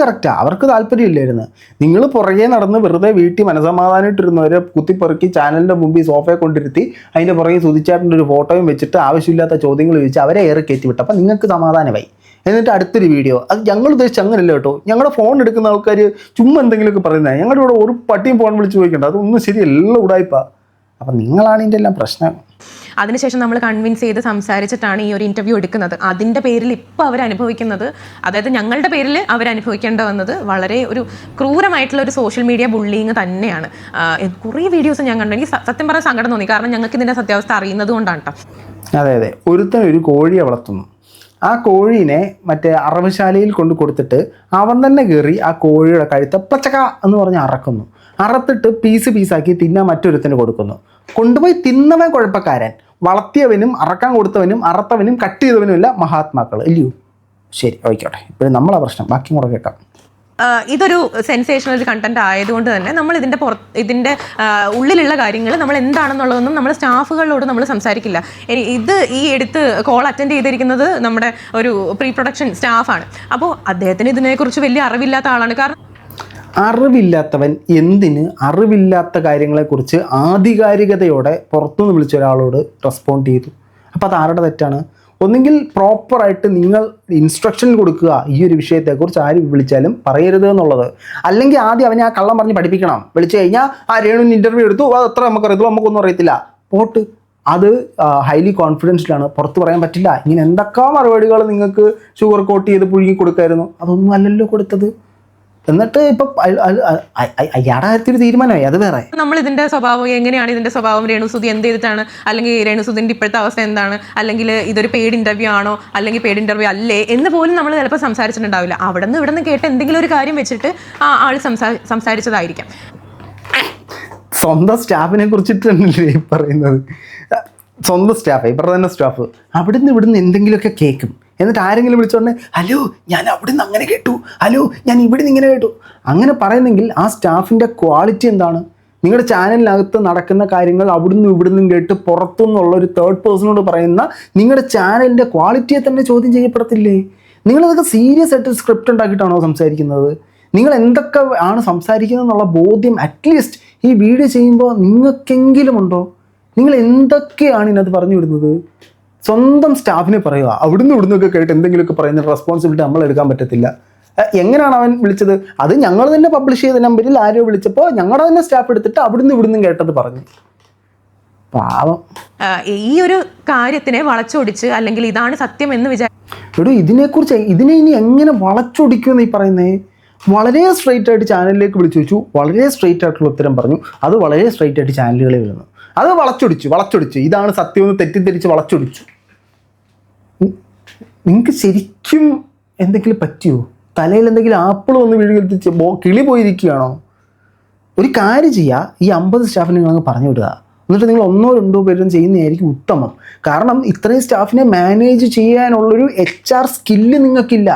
കറക്റ്റാ, അവർക്ക് താല്പര്യമില്ലായിരുന്നു. നിങ്ങൾ പുറകെ നടന്ന് വെറുതെ വീട്ടിൽ മനസമാധാനമായിട്ടിരുന്നവരെ കുത്തിപ്പെറുക്കി ചാനലിൻ്റെ മുമ്പിൽ സോഫയെ കൊണ്ടിരുത്തി അതിൻ്റെ പുറകെ സുധിച്ചാട്ടിൻ്റെ ഒരു ഫോട്ടോയും വെച്ചിട്ട് ആവശ്യമില്ലാത്ത ചോദ്യങ്ങൾ ചോദിച്ച് അവരെ ഏറെ കയറ്റി വിട്ടു. അപ്പോൾ നിങ്ങൾക്ക് സമാധാനമായി. എന്നിട്ട് അടുത്തൊരു വീഡിയോ, അത് ഞങ്ങൾ ഉദ്ദേശിച്ച് അങ്ങനെയല്ല കേട്ടോ. ഞങ്ങളുടെ ഫോൺ എടുക്കുന്ന ആൾക്കാർ ചുമ്മാ എന്തെങ്കിലുമൊക്കെ പറയുന്നത്, ഞങ്ങളുടെ ഇവിടെ ഒരു പട്ടിയും ഫോൺ വിളിച്ച് ചോദിക്കേണ്ട, അതൊന്നും ശരിയല്ല, ഉടായിപ്പാ. അപ്പം നിങ്ങളാണ് ഇതിൻ്റെ എല്ലാം പ്രശ്നം. അതിനുശേഷം നമ്മൾ കൺവിൻസ് ചെയ്ത് സംസാരിച്ചിട്ടാണ് ഈ ഒരു ഇൻ്റർവ്യൂ എടുക്കുന്നത്. അതിൻ്റെ പേരിൽ ഇപ്പോൾ അവരനുഭവിക്കുന്നത്, അതായത് ഞങ്ങളുടെ പേരിൽ അവരനുഭവിക്കേണ്ട വന്നത് വളരെ ഒരു ക്രൂരമായിട്ടുള്ള ഒരു സോഷ്യൽ മീഡിയ ബുള്ളിങ് തന്നെയാണ്. കുറേ വീഡിയോസ് ഞാൻ കണ്ടു. എനിക്ക് സത്യം പറഞ്ഞാൽ സങ്കടം തോന്നി, കാരണം ഞങ്ങൾക്ക് ഇതിൻ്റെ സത്യാവസ്ഥ അറിയുന്നത് കൊണ്ടാണ് കേട്ടോ. അതെ, ഒരുത്തൻ ഒരു കോഴിയെ വളർത്തുന്നു. ആ കോഴീനെ മറ്റേ അറവുശാലയിൽ കൊണ്ട് കൊടുത്തിട്ട് അവൻ തന്നെ കയറി ആ കോഴിയുടെ കഴുത്ത് പച്ചക്ക എന്ന് പറഞ്ഞ് അറക്കുന്നു. അറത്തിട്ട് പീസാക്കി തിന്നാൻ മറ്റൊരുത്തിന് കൊടുക്കുന്നു. കൊണ്ടുപോയി തിന്നവൻ കുഴപ്പക്കാരൻ, വളർത്തിയവനും അറക്കാൻ കൊടുത്തവനും അറത്തവനും കട്ട് ചെയ്തവനും എല്ലാം മഹാത്മാക്കൾ അല്ലയോ? ശരി, ഓയിക്കോട്ടെ. ഇപ്പോഴും നമ്മളാ പ്രശ്നം, ബാക്കി കൂടെ കേൾക്കാം. ഇതൊരു സെൻസേഷണൽ കണ്ടന്റ് ആയതുകൊണ്ട് തന്നെ നമ്മൾ ഇതിൻ്റെ ഉള്ളിലുള്ള കാര്യങ്ങൾ നമ്മൾ എന്താണെന്നുള്ളതൊന്നും നമ്മൾ സ്റ്റാഫുകളോട് നമ്മൾ സംസാരിക്കില്ല. ഇത് ഈ എടുത്ത് കോൾ അറ്റൻഡ് ചെയ്തിരിക്കുന്നത് നമ്മുടെ ഒരു പ്രീ പ്രൊഡക്ഷൻ സ്റ്റാഫാണ്. അപ്പോൾ അദ്ദേഹത്തിന് ഇതിനെക്കുറിച്ച് വലിയ അറിവില്ലാത്ത ആളാണ്. കാരണം അറിവില്ലാത്തവൻ എന്തിന് അറിവില്ലാത്ത കാര്യങ്ങളെക്കുറിച്ച് ആധികാരികതയോടെ പുറത്തുനിന്ന് വിളിച്ച ഒരാളോട് റെസ്പോണ്ട് ചെയ്തു? അപ്പോൾ അത് ആരുടെ തെറ്റാണ്? ഒന്നുകിൽ പ്രോപ്പറായിട്ട് നിങ്ങൾ ഇൻസ്ട്രക്ഷൻ കൊടുക്കുക, ഈ ഒരു വിഷയത്തെക്കുറിച്ച് ആര് വിളിച്ചാലും പറയരുത് എന്നുള്ളത്. അല്ലെങ്കിൽ ആദ്യം അവനെ ആ കള്ളം പറഞ്ഞ് പഠിപ്പിക്കണം. വിളിച്ചു കഴിഞ്ഞാൽ ആ രേണുവിന് ഇൻ്റർവ്യൂ എടുത്തു, അത് അത്ര നമുക്കറിയത്തുള്ളൂ, നമുക്കൊന്നും അറിയത്തില്ല, പോട്ട്. അത് ഹൈലി കോൺഫിഡൻഷ്യലാണ്, പുറത്ത് പറയാൻ പറ്റില്ല. ഇങ്ങനെ എന്തൊക്കെ മറുപടികൾ നിങ്ങൾക്ക് ഷുഗർ കോട്ട് ചെയ്ത് പുഴുങ്ങി കൊടുക്കായിരുന്നു, അതൊന്നും അല്ലല്ലോ കൊടുത്തത്. എന്നിട്ട് ഇപ്പം അയാളുടെ കാര്യത്തിൽ തീരുമാനമായി, അത് വേറെ. നമ്മൾ ഇതിന്റെ സ്വഭാവം എങ്ങനെയാണ്, ഇതിന്റെ സ്വഭാവം രേണുസുധി എന്ത് ചെയ്തിട്ടാണ്, അല്ലെങ്കിൽ രേണുസുധിന്റെ ഇപ്പോഴത്തെ അവസ്ഥ എന്താണ്, അല്ലെങ്കിൽ ഇതൊരു പെയ്ഡ് ഇന്റർവ്യൂ ആണോ അല്ലെങ്കിൽ പെയ്ഡ് ഇന്റർവ്യൂ അല്ലേ എന്ന് പോലും നമ്മൾ ചിലപ്പോൾ സംസാരിച്ചിട്ടുണ്ടാവില്ല. അവിടെ നിന്ന് കേട്ട് എന്തെങ്കിലും ഒരു കാര്യം വെച്ചിട്ട് ആ ആൾ സംസാരിച്ചതായിരിക്കാം. സ്വന്തം സ്റ്റാഫിനെ കുറിച്ചിട്ടല്ലേ പറയുന്നത്. സ്വന്തം സ്റ്റാഫ്, ഇവരുടെ തന്നെ സ്റ്റാഫ് ഇവിടുന്ന് എന്തെങ്കിലുമൊക്കെ കേൾക്കും. എന്നിട്ട് ആരെങ്കിലും വിളിച്ചോണ്ടേ ഹലോ ഞാൻ അവിടുന്ന് അങ്ങനെ കേട്ടു, ഹലോ ഞാൻ ഇവിടുന്ന് ഇങ്ങനെ കേട്ടു, അങ്ങനെ പറയുന്നെങ്കിൽ ആ സ്റ്റാഫിൻ്റെ ക്വാളിറ്റി എന്താണ്? നിങ്ങളുടെ ചാനലിനകത്ത് നടക്കുന്ന കാര്യങ്ങൾ അവിടുന്ന് ഇവിടുന്നും കേട്ട് പുറത്തുനിന്നുള്ള ഒരു തേർഡ് പേഴ്സണോട് പറയുന്ന നിങ്ങളുടെ ചാനലിൻ്റെ ക്വാളിറ്റിയെ തന്നെ ചോദ്യം ചെയ്യപ്പെടത്തില്ലേ? നിങ്ങളതൊക്കെ സീരിയസ് ആയിട്ട് സ്ക്രിപ്റ്റ് ഉണ്ടാക്കിയിട്ടാണോ സംസാരിക്കുന്നത്? നിങ്ങൾ എന്തൊക്കെ ആണ് സംസാരിക്കുന്നത് എന്നുള്ള ബോധ്യം അറ്റ്ലീസ്റ്റ് ഈ വീഡിയോ ചെയ്യുമ്പോൾ നിങ്ങൾക്കെങ്കിലും ഉണ്ടോ? നിങ്ങൾ എന്തൊക്കെയാണ് ഇതിനകത്ത് പറഞ്ഞു വിടുന്നത്? സ്വന്തം സ്റ്റാഫിനെ പറയുക, അവിടുന്ന് ഇവിടുന്നൊക്കെ കേട്ട് എന്തെങ്കിലുമൊക്കെ പറയുന്ന റെസ്പോൺസിബിലിറ്റി നമ്മൾ എടുക്കാൻ പറ്റത്തില്ല. എങ്ങനെയാണ് അവൻ വിളിച്ചത്? അത് ഞങ്ങൾ തന്നെ പബ്ലിഷ് ചെയ്ത നമ്പറിൽ ആരോ വിളിച്ചപ്പോൾ ഞങ്ങളുടെ തന്നെ സ്റ്റാഫ് എടുത്തിട്ട് അവിടുന്ന് ഇവിടുന്നും കേട്ടത് പറഞ്ഞു. പാവം. ഈ ഒരു കാര്യത്തിനെ വളച്ചൊടിച്ച് അല്ലെങ്കിൽ ഇതാണ് സത്യം എന്ന് എടോ, ഇതിനെ ഇനി എങ്ങനെ വളച്ചൊടിക്കുമെന്ന് ഈ പറയുന്നേ? വളരെ സ്ട്രെയിറ്റ് ആയിട്ട് ചാനലിലേക്ക് വിളിച്ചു വെച്ചു, വളരെ സ്ട്രെയിറ്റ് ആയിട്ടുള്ള ഉത്തരം പറഞ്ഞു, അത് വളരെ സ്ട്രെയിറ്റ് ആയിട്ട് ചാനലുകളിൽ വീഴുന്നു. അത് വളച്ചൊടിച്ചു ഇതാണ് സത്യമെന്ന് തെറ്റിദ്ധരിച്ച് വളച്ചൊടിച്ചു. നിങ്ങൾക്ക് ശരിക്കും എന്തെങ്കിലും പറ്റിയോ? തലയിൽ എന്തെങ്കിലും ആപ്പിൾ വന്ന് വീഴുകൽപ്പിച്ച് കിളി പോയിരിക്കുകയാണോ? ഒരു കാര്യം ചെയ്യുക, ഈ 50 സ്റ്റാഫിനെ നിങ്ങളങ്ങ് പറഞ്ഞു വിടുക. എന്നിട്ട് നിങ്ങൾ 1-2 പേരും ചെയ്യുന്നതായിരിക്കും ഉത്തമം. കാരണം ഇത്രയും സ്റ്റാഫിനെ മാനേജ് ചെയ്യാനുള്ളൊരു HR സ്കില്ല് നിങ്ങൾക്കില്ല.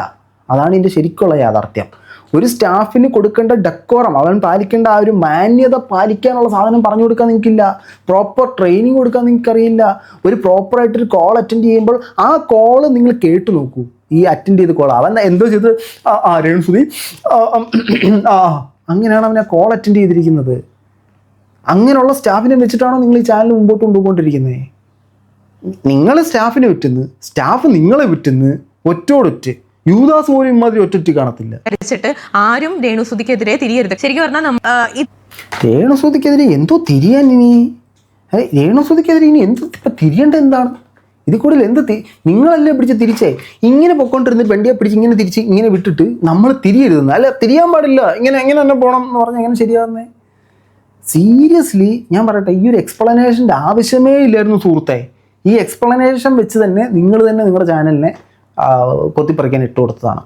അതാണ് ഇതിൻ്റെ ശരിക്കുള്ള യാഥാർത്ഥ്യം. ഒരു സ്റ്റാഫിന് കൊടുക്കേണ്ട ഡെക്കോറം, അവൻ പാലിക്കേണ്ട ആ ഒരു മാന്യത പാലിക്കാനുള്ള സാധനം പറഞ്ഞു കൊടുക്കാൻ നിങ്ങൾക്കില്ല. പ്രോപ്പർ ട്രെയിനിങ് കൊടുക്കാൻ നിങ്ങൾക്കറിയില്ല. ഒരു പ്രോപ്പറായിട്ടൊരു കോൾ അറ്റൻഡ് ചെയ്യുമ്പോൾ ആ കോള് നിങ്ങൾ കേട്ടു നോക്കൂ. ഈ അറ്റൻഡ് ചെയ്ത് കോൾ അവൻ എന്തോ ചെയ്ത് രേണുസുതി അങ്ങനെയാണ് അവൻ ആ കോൾ അറ്റൻഡ് ചെയ്തിരിക്കുന്നത്. അങ്ങനെയുള്ള സ്റ്റാഫിനെ വെച്ചിട്ടാണോ നിങ്ങൾ ഈ ചാനൽ മുമ്പോട്ട് കൊണ്ടുപോയിക്കൊണ്ടിരിക്കുന്നത്? നിങ്ങൾ സ്റ്റാഫിനെ വിറ്റുന്നു, സ്റ്റാഫ് നിങ്ങളെ വിറ്റുന്നു, ഒറ്റോടൊറ്റ്. യൂദാസ് പോലും ഇമാതിരി ഒറ്റ കാണത്തില്ല. ആരും രേണുസുതിക്കെതിരെ തിരിയരുത്. ശരിക്കും പറഞ്ഞാൽ രേണുസുതിക്കെതിരെ എന്തോ തിരിയാൻ ഇനി? രേണുസുതിക്കെതിരെ ഇനി എന്ത് ഇപ്പം തിരിയേണ്ടത് എന്താണ്? ഇതിൽ കൂടുതൽ എന്ത് നിങ്ങളല്ലേ പിടിച്ച് തിരിച്ചേ ഇങ്ങനെ പൊക്കോണ്ടിരുന്നിട്ട് വണ്ടിയെ പിടിച്ച് ഇങ്ങനെ തിരിച്ച് ഇങ്ങനെ വിട്ടിട്ട് നമ്മൾ തിരിയരുതെന്ന്. അല്ല, തിരിയാൻ പാടില്ല, ഇങ്ങനെ എങ്ങനെ തന്നെ പോകണം എന്ന് പറഞ്ഞാൽ എങ്ങനെ ശരിയാകുന്നേ? സീരിയസ്ലി ഞാൻ പറയട്ടെ, ഈ ഒരു എക്സ്പ്ലനേഷൻ്റെ ആവശ്യമേ ഇല്ലായിരുന്നു സുഹൃത്തെ. ഈ എക്സ്പ്ലനേഷൻ വെച്ച് തന്നെ നിങ്ങൾ തന്നെ നിങ്ങളുടെ ചാനലിനെ കൊത്തിപ്പറിക്കാൻ ഇട്ട് കൊടുത്തതാണ്.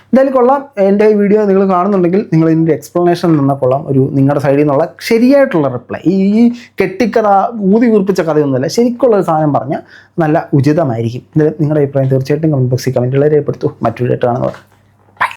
എന്തായാലും കൊള്ളാം. എൻ്റെ ഈ വീഡിയോ നിങ്ങൾ കാണുന്നുണ്ടെങ്കിൽ നിങ്ങൾ ഇതിൻ്റെ എക്സ്പ്ലനേഷൻ നിന്നാൽ കൊള്ളാം. ഒരു നിങ്ങളുടെ സൈഡിൽ നിന്നുള്ള ശരിയായിട്ടുള്ള റിപ്ലൈ, ഈ കെട്ടിക്കഥ ഊതി വീർപ്പിച്ച കഥയൊന്നുമല്ല, ശരിക്കുള്ളൊരു സാധനം പറഞ്ഞാൽ നല്ല ഉചിതമായിരിക്കും. നിങ്ങളുടെ അഭിപ്രായം തീർച്ചയായിട്ടും കമൻറ്റ് ബോക്സിൽ കമൻറ്റുകൾ രേഖപ്പെടുത്തൂ. മറ്റൊരു ഡേറ്റ് കാണുന്നവർ.